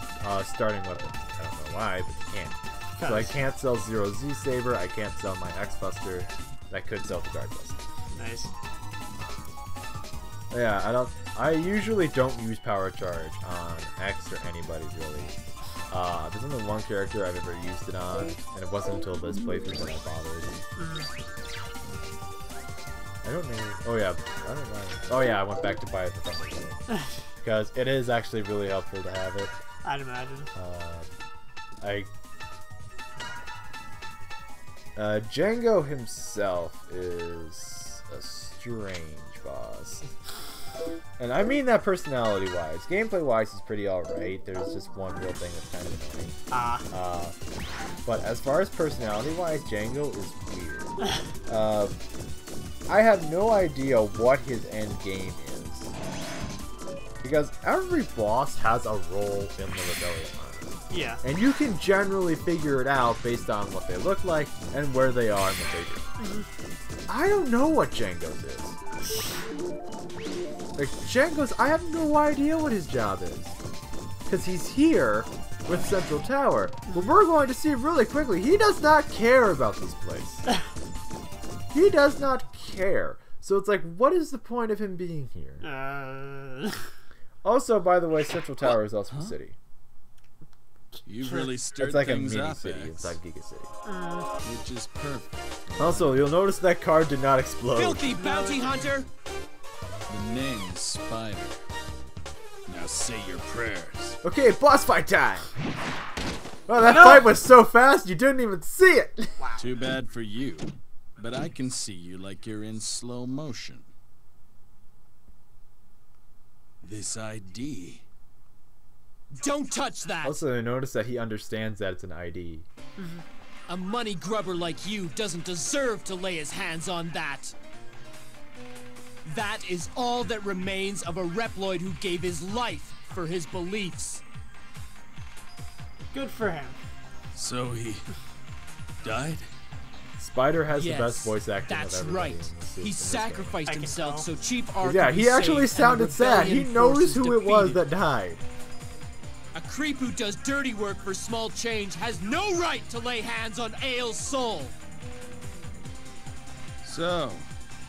starting weapons. I don't know why, but you can't. So I can't sell Zero Z Saber. I can't sell my X Buster. I could sell the Guard Buster. Nice. Yeah, I usually don't use Power Charge on X or anybody really. There's only one character I've ever used it on, and it wasn't until this playthrough that I bothered. I don't know. Oh yeah, I don't know. Oh yeah, I went back to buy it for Thunder because it is actually really helpful to have it. I'd imagine. Django himself is a strange boss. And I mean that personality-wise. Gameplay-wise, he's pretty alright. There's just one real thing that's kind of annoying. But as far as personality-wise, Django is weird. I have no idea what his end game is. Because every boss has a role in the Rebellion Army. Yeah. And you can generally figure it out based on what they look like and where they are in the figure. I don't know what Django's is. Like, Django's, I have no idea what his job is. Because he's here with Central Tower. But we're going to see really quickly, he does not care about this place. He does not care. So it's like, what is the point of him being here? Also, by the way, Central Tower is also a city. You've really stirred It's like a things mini up, city X, inside Giga City. which is perfect. Also, you'll notice that card did not explode. Filthy bounty hunter! The name is Spider. Now say your prayers. Okay, boss fight time! Well, that fight was so fast you didn't even see it! Too bad for you, but I can see you like you're in slow motion. This ID. Don't touch that! Also, notice that he understands that it's an ID. A money grubber like you doesn't deserve to lay his hands on that. That is all that remains of a Reploid who gave his life for his beliefs. Good for him. So he died? Spider has Yes, the best voice acting that's of everybody. right. In He this sacrificed I can himself tell. so Chief R Yeah, could be he actually saved and the sounded sad. He rebellion knows forces who it was defeated. that died. A creep who does dirty work for small change has no right to lay hands on Aile's soul. So,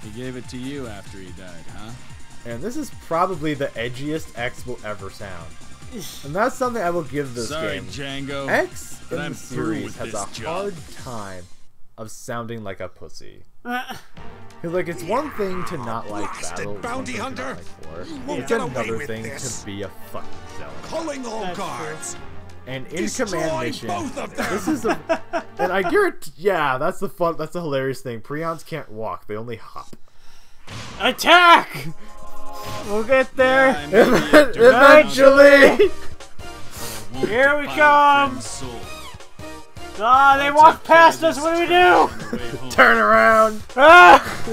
he gave it to you after he died, huh? And this is probably the edgiest X will ever sound. And that's something I will give this Sorry, game. Django. X in but the I'm through series with has this a job. hard time of sounding like a pussy. Because, like, it's one thing to not like Blasted battle, it's one bounty thing to not hunter! like war. You won't It's get away another with thing this. to be a fucking zealot. Calling all That's guards. And in Destroy command mission, both of them. this is a, and I guarantee, yeah, that's the hilarious thing. Prions can't walk; they only hop. Attack! We'll get there. Yeah, I may be a dirty Eventually. won't Here we defile a come. friend's soul. Ah, they I'll walk take care past of us. this What do we train do? on the way home. Turn around. Ah!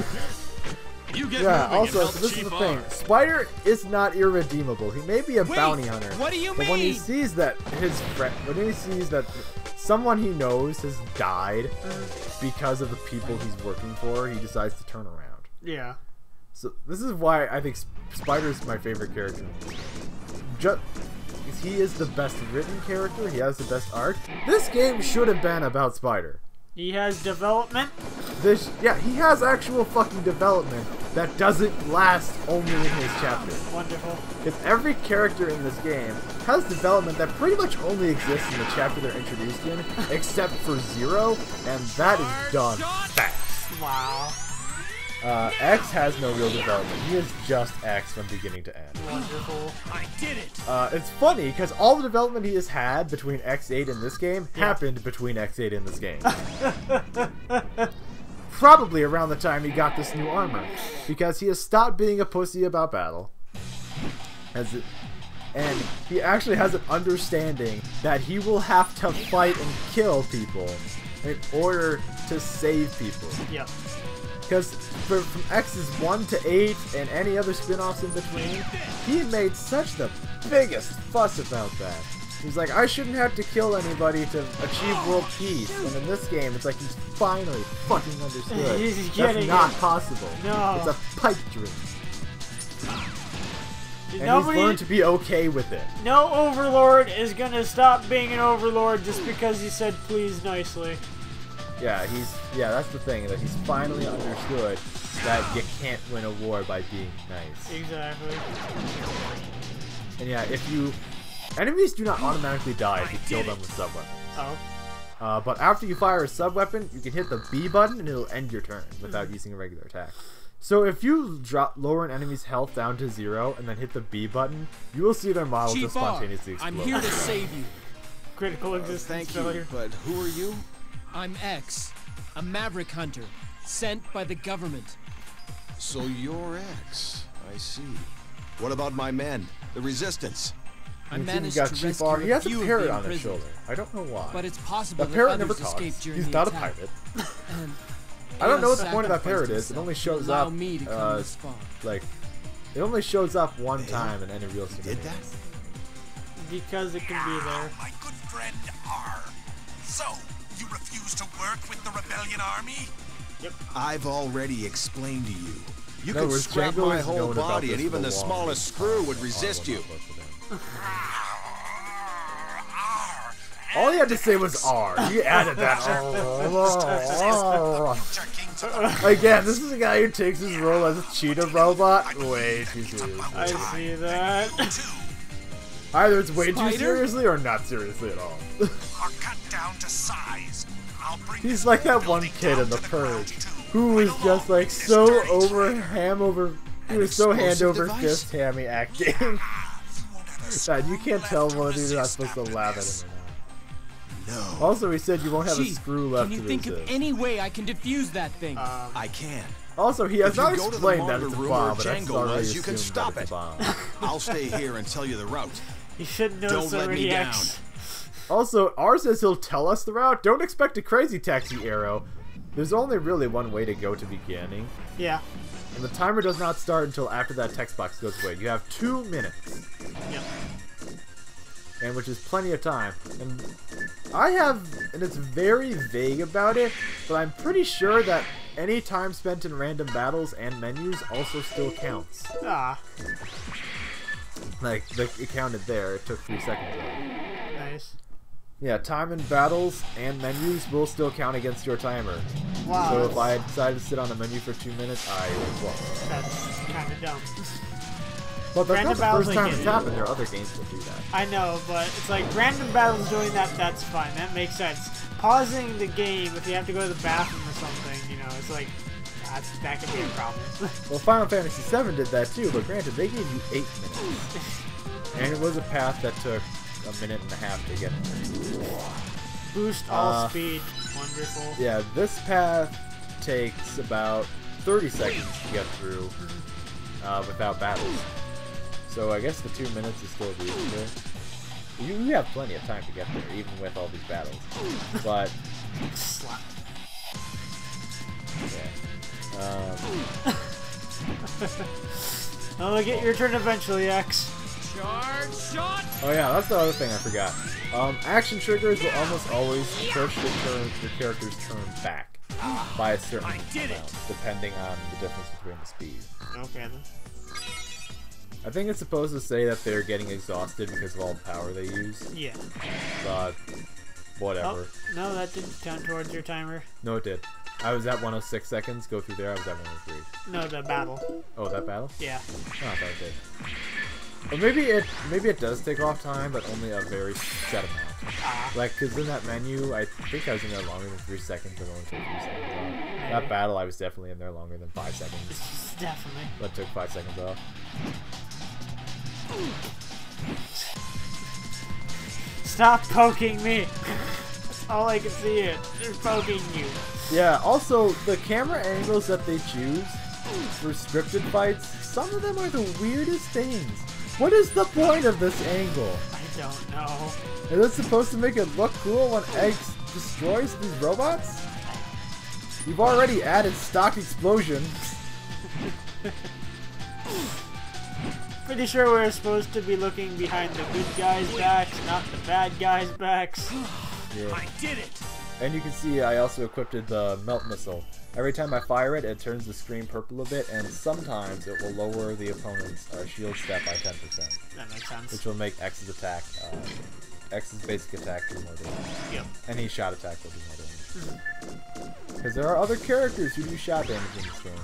You get Yeah. moving Also, and help so this is Chief the thing. R. Spider is not irredeemable. He may be a Wait, bounty hunter, what do you but when he mean? sees that someone he knows has died because of the people he's working for, he decides to turn around. Yeah. So this is why I think Spider is my favorite character. Just because he is the best written character, he has the best art. This game should have been about Spider. He has development. He has actual fucking development that doesn't last only in his chapter. Wonderful. Because every character in this game has development that pretty much only exists in the chapter they're introduced in, except for Zero, and that is done fast. Wow. X has no real development. He is just X from beginning to end. Wonderful. I did it. It's funny because all the development he has had between X8 and this game happened between X8 and this game. Probably around the time he got this new armor, because he has stopped being a pussy about battle. And he actually has an understanding that he will have to fight and kill people in order to save people. Yep. Because from X's 1 to 8 and any other spin-offs in between, he made such the biggest fuss about that. He's like, I shouldn't have to kill anybody to achieve world peace. And in this game, it's like he's finally fucking understood. He's That's getting not it. possible. No. It's a pipe dream. And Nobody, he's learned to be okay with it. no overlord is gonna stop being an overlord just because he said please nicely. Yeah, that's the thing, that he's finally understood that you can't win a war by being nice. Exactly. And yeah, enemies do not automatically die if you kill them with sub-weapons. Oh. But after you fire a sub-weapon, you can hit the B button and it'll end your turn without using a regular attack. So if you lower an enemy's health down to 0 and then hit the B button, you will see their model just Chief R, spontaneously explode. I'm here to save you. Critical existence Thank you, failure. but who are you? I'm X, a maverick hunter, sent by the government. So you're X. I see. What about my men? The Resistance? I You see, managed you got to Chief rescue R. He has a few of parrot the on his imprisoned, shoulder. I don't know why. but it's possible The that parrot others never talks. escaped during He's the not a attack. pirate. And I don't know what the Ale point of that parrot sacrificed is. It only himself shows to allow up, me to come this far. like, it only shows up one time in any real Did scenario. that? Because it can be there. My good friend R. So, you refuse to work with the rebellion army? I've already explained to you. You In other could words, scrap Django my has whole known about body this and even for a the long smallest time. screw would resist you. All he had to say was R. He added that. Again, this is a guy who takes his role as a cheetah robot way too seriously. I see that. Either it's way too Spider? seriously or not seriously at all. Are cut down to size. I'll bring He's this like that one building kid down in The to the ground, Purge too. who was Right just along like with this so dirty over train. ham over. He was so hand explosive over device? fist hammy acting. God, you can't tell whether you're not supposed to laugh at him or not. No, Also, he said you won't have a Chief, screw left can you to think of resist. any way I can defuse that thing? I can. Also, he has If you not go to the explained that monitor it's a room bomb, where but that's Django already was, you can assumed stop that it's it. a bomb. I'll stay here and tell you the route. You should know Don't let me already, X. Also, R says he'll tell us the route. Don't expect a crazy taxi arrow. There's only really one way to go to beginning, Yeah. and the timer does not start until after that text box goes away. You have 2 minutes. Yep. and which is plenty of time. And it's very vague about it, but I'm pretty sure that any time spent in random battles and menus also still counts. Ah. Like, it counted there. It took 3 seconds though. Nice. Yeah, time in battles and menus will still count against your timer. Wow. So if I decided to sit on a menu for 2 minutes, I would lost. That's kind of dumb. Well, that's Random not the battles first I time get it's it. happened. There are other games that do that. I know, but it's like random battles doing that, that's fine. That makes sense. Pausing the game if you have to go to the bathroom or something, you know, it's like, that could be a problem. Well, Final Fantasy VII did that too, but granted, they gave you 8 minutes. And it was a path that took a minute and a half to get there. Boost all speed. Wonderful. Yeah, this path takes about 30 seconds to get through without battles. So I guess the 2 minutes is still reasonable. You have plenty of time to get there, even with all these battles. But Slap. yeah. I'll get your turn eventually, X. Charge shot! Oh yeah, that's the other thing I forgot. Action triggers will almost always push your character's turn back by a certain amount, depending on the difference between the speed. Okay then. I think it's supposed to say that they're getting exhausted because of all the power they use. Yeah. But whatever. Oh, no, that didn't count towards your timer. No, it did. I was at 106 seconds. Go through there. I was at 103. No, the battle. Oh, that battle? Yeah. Oh, I thought it did. Or maybe it does take off time, but only a very set amount. Like, cause in that menu, I think I was in there longer than 3 seconds, but only took 3 seconds off. That battle, I was definitely in there longer than 5 seconds. Definitely. But took 5 seconds off. Stop poking me! That's all I can see it. They're poking you. Yeah, also, the camera angles that they choose for scripted fights, some of them are the weirdest things. What is the point of this angle? I don't know. Is it supposed to make it look cool when Eggs destroys these robots? You've already added stock explosions. Pretty sure we're supposed to be looking behind the good guys' backs, not the bad guys' backs. Yeah. I did it! And you can see I also equipped the melt missile. Every time I fire it, it turns the screen purple a bit, and sometimes it will lower the opponent's shield stat by 10%. That makes sense. Which will make X's attack, X's basic attack do more damage. Yep. Any shot attack will do more damage. Because there are other characters who do shot damage in this game.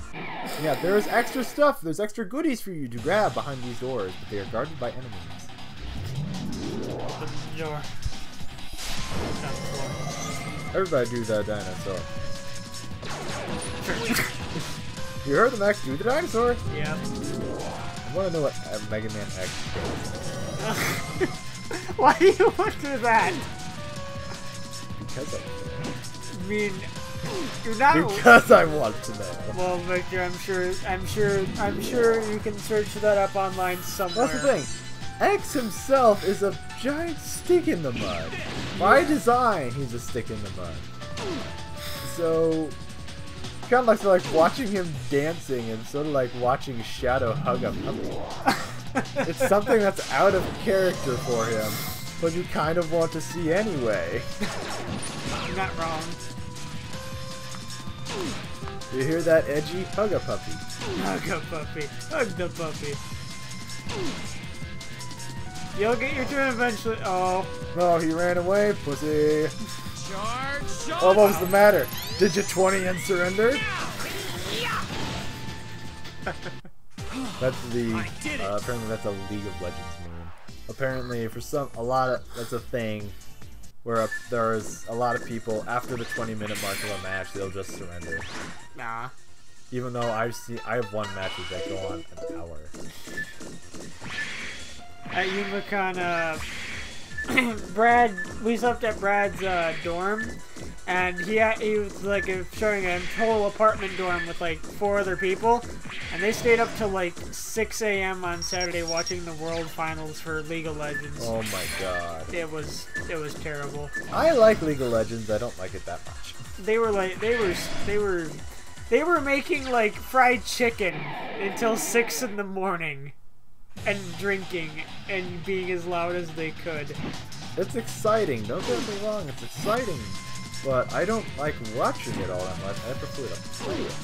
Yeah, there's extra stuff, there's extra goodies for you to grab behind these doors, but they are guarded by enemies. Open the door. Down the floor. Everybody do the dinosaur. You heard the Max do the dinosaur? Yep. I want to know what Mega Man X does. Why do you want to do that? Because I mean, you're not. Because I want to know. Well, Victor, I'm sure you can search that up online somewhere. That's the thing. X himself is a giant stick in the mud. By design, he's a stick in the mud. So, kind of like watching him dancing and sort of like watching Shadow hug a puppy. It's something that's out of character for him, but you kind of want to see anyway. You're not wrong. You hear that, edgy? Hug a puppy. Hug a puppy. Hug the puppy. You'll get your turn eventually. Oh. No, he ran away, pussy. Charge shot! Oh, what was the matter? Did you 20 and surrender? That's the, apparently that's a League of Legends meme. Apparently for that's a thing where there's a lot of people, after the 20-minute mark of a match, they'll just surrender. Nah. Even though I have won matches that go on an hour. At Yumicon, Brad, we slept at Brad's dorm, and he was like showing a whole apartment dorm with like 4 other people, and they stayed up till like 6 a.m. on Saturday watching the World Finals for League of Legends. Oh my god. It was terrible. I like League of Legends. I don't like it that much. They were making like fried chicken until 6 in the morning. and drinking and being as loud as they could. It's exciting. Don't get me wrong. It's exciting, but I don't like watching it all that much. I prefer to play it.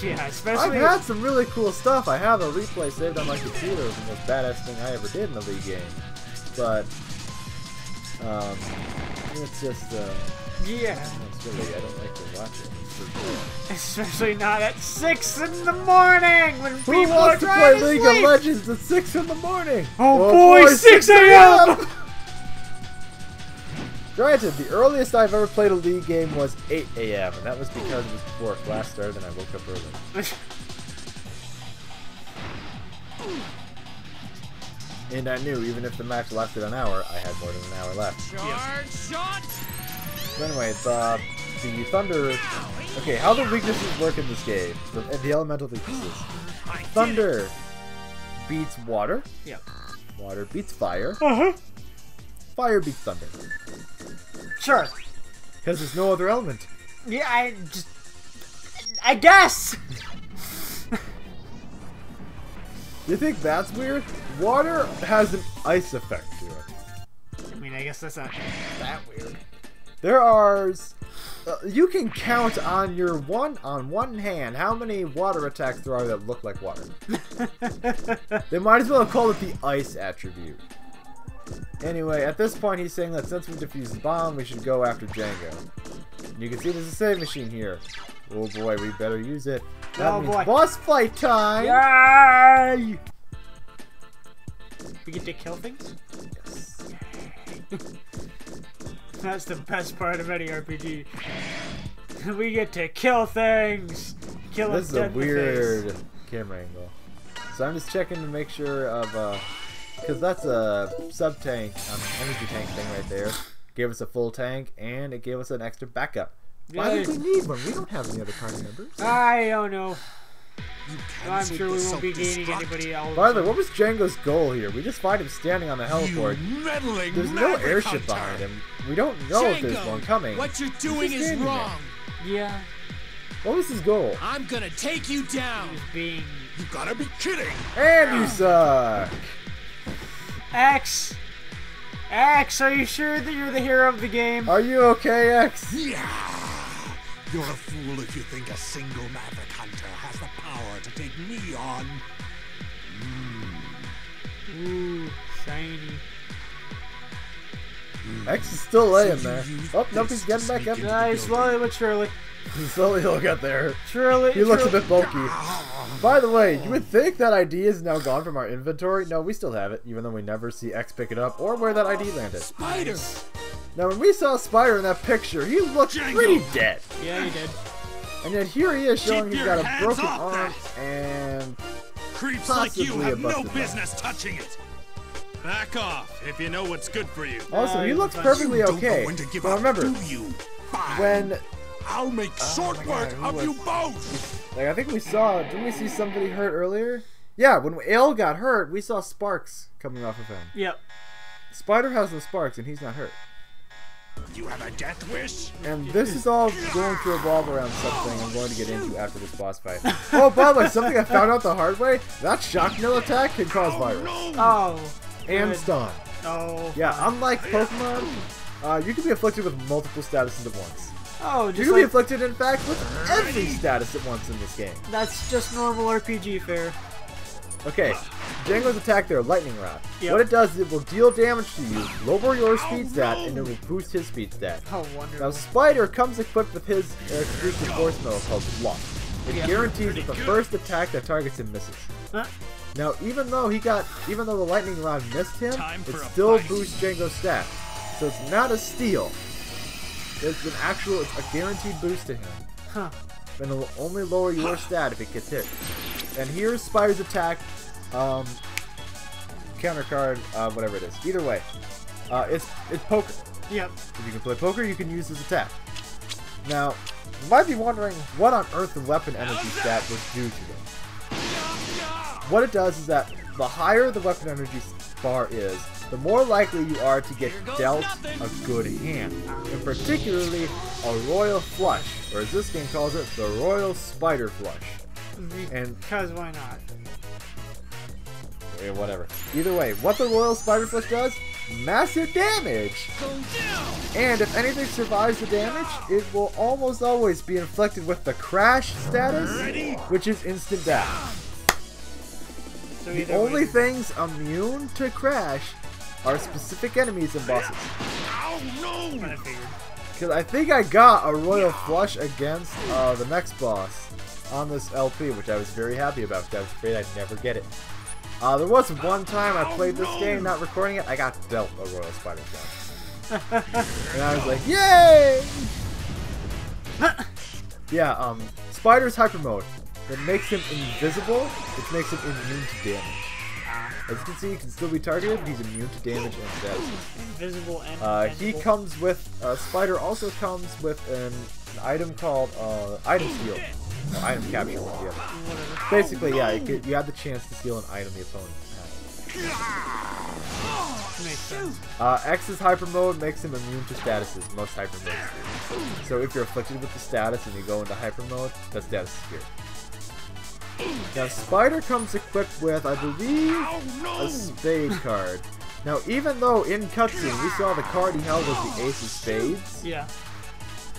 Yeah, especially. I've had some really cool stuff. I have a replay saved on my computer of the most badass thing I ever did in the League game, but it's just Yeah. it's really, I don't like to watch it. Especially not at 6 in the morning when Who people are wants to play trying to League sleep. of Legends at 6 in the morning? Oh boy, 6 a.m. Granted, the earliest I've ever played a League game was 8 a.m. and that was because it was before class started and I woke up early. And I knew even if the match lasted an hour, I had more than an hour left. Charge shot! So anyway, the thunder. Okay, how the weaknesses work in this game? The elemental weaknesses. Thunder beats water. Yep. Water beats fire. Uh-huh. Fire beats thunder. Sure. Because there's no other element. Yeah, I guess. You think that's weird? Water has an ice effect to it. I mean, I guess that's not that weird. There are. You can count on one hand how many water attacks there are that look like water. They might as well have called it the ice attribute. Anyway, at this point he's saying that since we defused the bomb, we should go after Django. You can see there's a save machine here. Oh boy, we better use it. That means boss fight time! Yay! We get to kill things? Yes. That's the best part of any RPG. We get to kill things! Kill This is a dead in the weird face. camera angle. So I'm just checking to make sure of, because that's a sub-tank, energy tank thing right there. Gave us a full tank, and it gave us an extra backup. Why did we need one? We don't have any other party members. I don't know. You I'm cancelled sure the we won't be gaining self-destruct. anybody else. By the way, what was Django's goal here? We just find him standing on the heliport. You meddling There's no maverick airship hunter. behind him. We don't know if there's Django, one coming. what you're He's doing just is standing there. wrong. Yeah, What was his goal? I'm gonna take you down. he was being You gotta be kidding! And you suck! X. X, are you sure that you're the hero of the game? Are you okay, X? Yeah! You're a fool if you think a single maverick hunter has the power to take me on. Ooh, shiny. X is still laying there. Oh, nope, he's getting back up. Nice, slowly but surely. Slowly he'll get there. Surely. He looks a surely. bit bulky. By the way, you would think that ID is now gone from our inventory. No, we still have it, even though we never see X pick it up or where that ID landed. Spider. Now, when we saw Spider in that picture, he looked pretty dead. Yeah, you did. And yet here he is showing Keep he's your got a hands broken off arm that. and Creeps like you possibly a have no busted business touching it. Back off if you know what's good for you. also he he's looks a perfectly You don't okay. know when to give But up, remember, do you? Fine. when I'll make short my work God, who of was- you both! like I think we saw, didn't we see somebody hurt earlier? Yeah, when Ale got hurt, we saw sparks coming off of him. Yep. Spider has no sparks and he's not hurt. You have a death wish? And this is all going to revolve around something I'm going to get into after this boss fight. Oh, by the way, something I found out the hard way, that shock mill attack can cause virus. Oh. And good. stun. Oh. Yeah, unlike Pokemon, you can be afflicted with multiple statuses at once. Oh, You just can be like afflicted, in fact, with every status at once in this game. that's just normal RPG fare. Okay, Django's attack there, Lightning Rod. Yep. What it does is it will deal damage to you, lower your speed stat, and it will boost his speed stat. Oh, Now, wonderful. Spider comes equipped with his exclusive force medal called Block. It Yeah. guarantees that the first attack that targets him misses. Huh? Now, even though the lightning rod missed him, Time it for a still fight. boosts Django's stat. So it's not a steal. It's a guaranteed boost to him. Huh. And it'll only lower your stat if it gets hit. And here's Spider's attack, counter card, whatever it is. Either way, it's poker. Yep. If you can play poker, you can use this attack. Now, you might be wondering what on earth the weapon energy stat would do to them. What it does is that the higher the weapon energy bar is, the more likely you are to get dealt a good hand. And particularly, a royal flush, or as this game calls it, the royal spider flush. And Because why not? whatever. Either way, what the Royal Spider Flesh does? Massive damage! And if anything survives the damage, it will almost always be inflicted with the Crash status, which is instant death. So The only things immune to Crash are specific enemies and bosses. I figured. Because I think I got a Royal Flush against the next boss on this LP, which I was very happy about because I was afraid I'd never get it. There was one time I played this game, not recording it, I got dealt a Royal Spider Flesh. And I was like, yay! Yeah, Spider's Hyper Mode. That makes him invisible, which makes him immune to damage. As you can see, he can still be targeted, but he's immune to damage and status. Invisible and He comes with, Spider also comes with an item called Item Steal. Or Item Capture, one or the other. Basically, yeah, you have the chance to steal an item the opponent has. Makes sense. X's Hyper Mode makes him immune to statuses, most Hyper Modes do. So if you're afflicted with the status and you go into Hyper Mode, that status is cured. Now, Spider comes equipped with, I believe, a Spade card. Now, even though in cutscene we saw the card he held was the Ace of Spades, Yeah.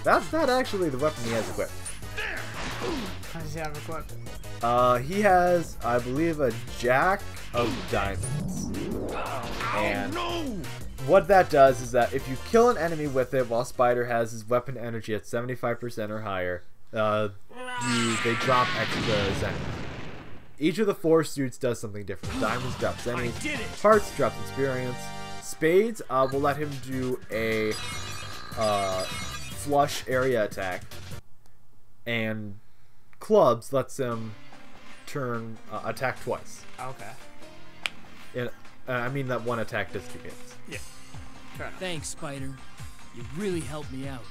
that's not actually the weapon he has equipped. How does he have equipped? He has, I believe, a Jack of Diamonds. And what that does is that if you kill an enemy with it while Spider has his weapon energy at 75% or higher, they drop extra Zen. Each of the 4 suits does something different. Diamonds drops enemies, Hearts drops experience, Spades will let him do a flush area attack, and Clubs lets him turn attack twice. Okay. And I mean that one attack does 2 hits. Yeah. Fair enough. Thanks, Spider. You really helped me out.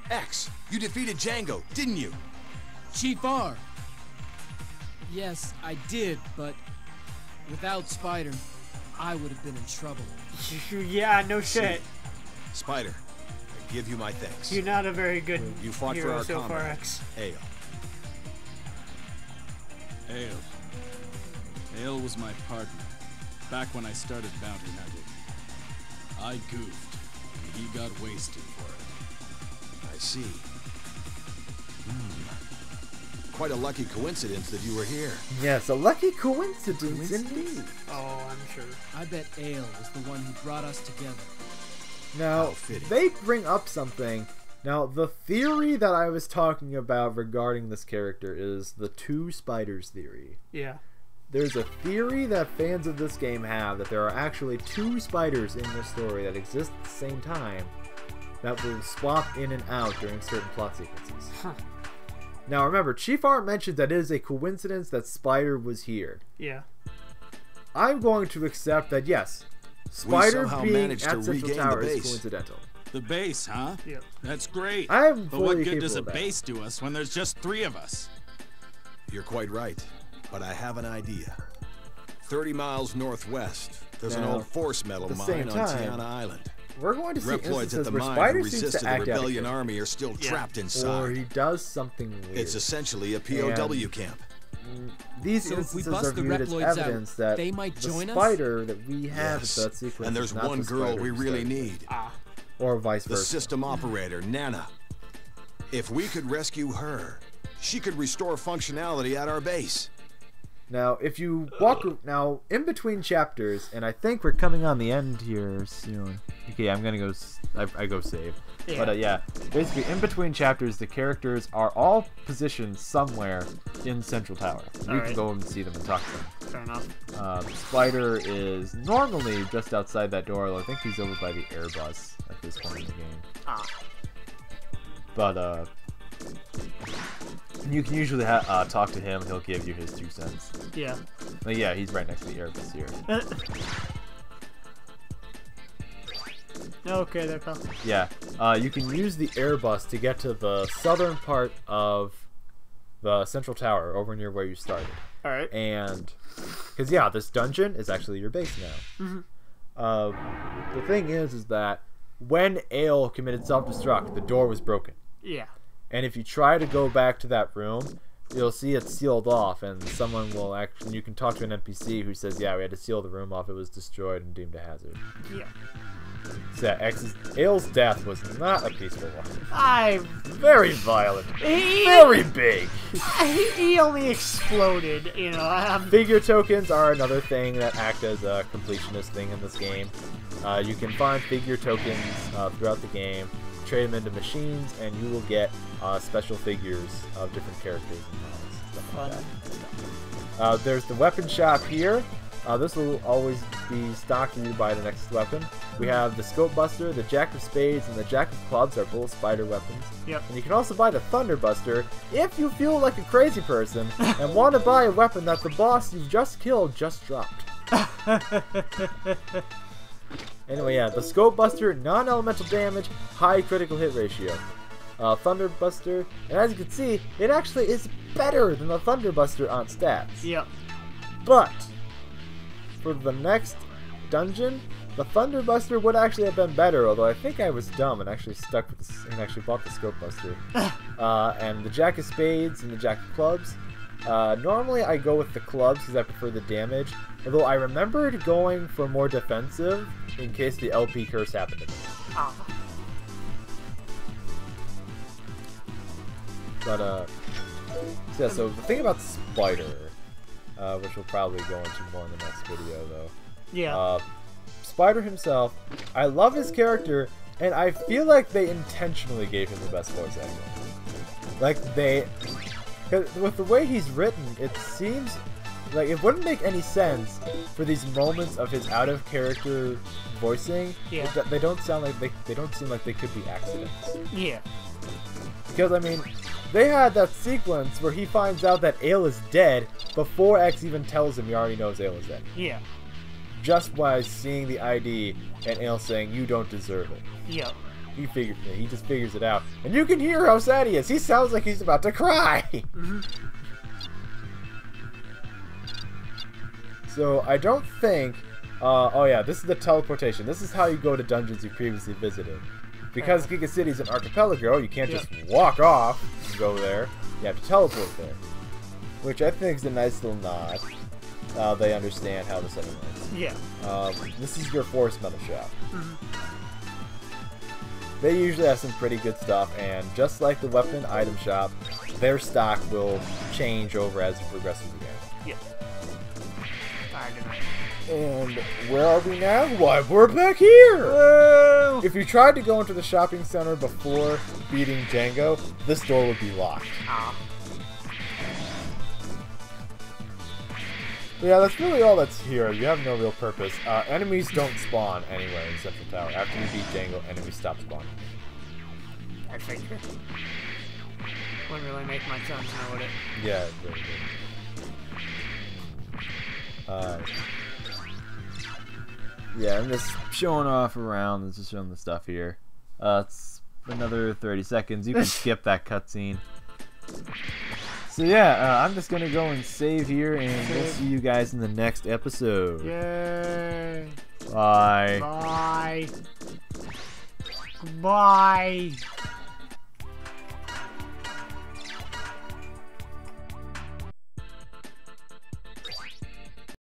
X, you defeated Django, didn't you? Chief R. Yes, I did, but without Spider, I would have been in trouble. Yeah, no shit. Spider, I give you my thanks. You're not a very good You fought for hero our so far, comrade, X. Ale. Ale was my partner, back when I started bounty hunting. I goofed, and he got wasted for it. I see. Quite a lucky coincidence that you were here. Yes, a lucky coincidence indeed. Oh, I'm sure. I bet Ale was the one who brought us together. Now, fitting. they bring up something. Now, the theory that I was talking about regarding this character is the 2 spiders theory. Yeah. There's a theory that fans of this game have that there are actually 2 spiders in this story that exist at the same time that will swap in and out during certain plot sequences. Huh. Now, remember, Chief Art mentioned that it is a coincidence that Spider was here. Yeah. I'm going to accept that, yes, Spider somehow being at managed to Central regain the Tower is base. coincidental. The base, huh? Yep. That's great. I'm But fully what good capable does a of that. base do us when there's just 3 of us? You're quite right, but I have an idea. 30 miles northwest, there's an Now, old force metal at the mine same on time, Tiana Island. We're going to see Reploids at instances the where mine Spider who seems resisted to the act out of rebellion character. army are still trapped inside. Or he does something weird. It's essentially a POW camp. These So if we instances bust are the viewed as Reploids out, evidence that they might the join us? Spider that we have Yes, at that sequence and there's is not one the girl Spider we who really started it. need. Or vice The versa. system operator, Nana. If we could rescue her, she could restore functionality at our base. Now, if you walk now in between chapters, and I think we're coming on the end here soon. Okay, I'm gonna go. I go save. Yeah. But yeah, basically in between chapters, the characters are all positioned somewhere in Central Tower. We can Alright. go and see them and talk to them. Fair enough. Spider is normally just outside that door, although I think he's over by the Airbus at this point in the game. But you can usually talk to him. He'll give you his 2 cents. Yeah. But yeah, he's right next to the Airbus here. Okay, there, pal. Yeah, you can use the Airbus to get to the southern part of the Central Tower, over near where you started. Alright. And, because yeah, this dungeon is actually your base now. The thing is that when Ale committed self-destruct, the door was broken. Yeah. And if you try to go back to that room, you'll see it sealed off, and someone will actually. You can talk to an NPC who says, "Yeah, we had to seal the room off. It was destroyed and deemed a hazard." Yeah. So yeah, Ale's death was not a peaceful one. Very violent. Very big. He only exploded, you know. Figure tokens are another thing that act as a completionist thing in this game. You can find figure tokens throughout the game, trade them into machines, and you will get special figures of different characters and models, stuff like that. There's the weapon shop here. This will always be stocked and you buy the next weapon. We have the Scope Buster, the Jack of Spades, and the Jack of Clubs are both spider weapons. Yep. And you can also buy the Thunder Buster if you feel like a crazy person and want to buy a weapon that the boss you've just killed just dropped. Anyway, yeah, the Scope Buster, non-elemental damage, high critical hit ratio. Thunder Buster, and as you can see, it actually is better than the Thunder Buster on stats. Yep. But for the next dungeon, the Thunder Buster would actually have been better, although I think I was dumb and actually stuck with this and actually bought the Scope Buster. And the Jack of Spades and the Jack of Clubs. Normally I go with the clubs because I prefer the damage, although I remembered going for more defensive in case the LP curse happened to me. But, so the thing about Spider, which we'll probably go into more in the next video, though. Yeah. Spider himself, I love his character, and I feel like they intentionally gave him the best voice acting. Like, cause with the way he's written, it seems like it wouldn't make any sense for these moments of his out-of-character voicing. Yeah. That they don't sound like they don't seem like they could be accidents. Yeah. Because I mean, they had that sequence where he finds out that Ale is dead before X even tells him he already knows Ale is dead. Yeah. Just by seeing the ID and Ale saying, "You don't deserve it." Yep. He just figures it out. And you can hear how sad he is. He sounds like he's about to cry. Mm-hmm. So I don't think... oh yeah, this is the teleportation. This is how you go to dungeons you previously visited. Because Giga City is an archipelago, you can't just walk off and go there. You have to teleport there. Which I think is a nice little nod. They understand how the setting works. Yeah. This is your forest metal shop. Mm-hmm. They usually have some pretty good stuff, and just like the weapon item shop, their stock will change over as you progress through the game. Yeah. And where are we now? Why, we're back here! If you tried to go into the shopping center before beating Django, this door would be locked. Yeah, that's really all that's here. You have no real purpose. Enemies don't spawn anywhere in Central Tower. After you beat Django, enemies stop spawning. I think. Wouldn't really make my sons know it. Yeah, it really did. Yeah, I'm just showing off around. It's just showing the stuff here. It's another 30 seconds. You can skip that cutscene. So yeah, I'm just gonna go and save here, and we'll see you guys in the next episode. Yay! Bye. Bye. Bye.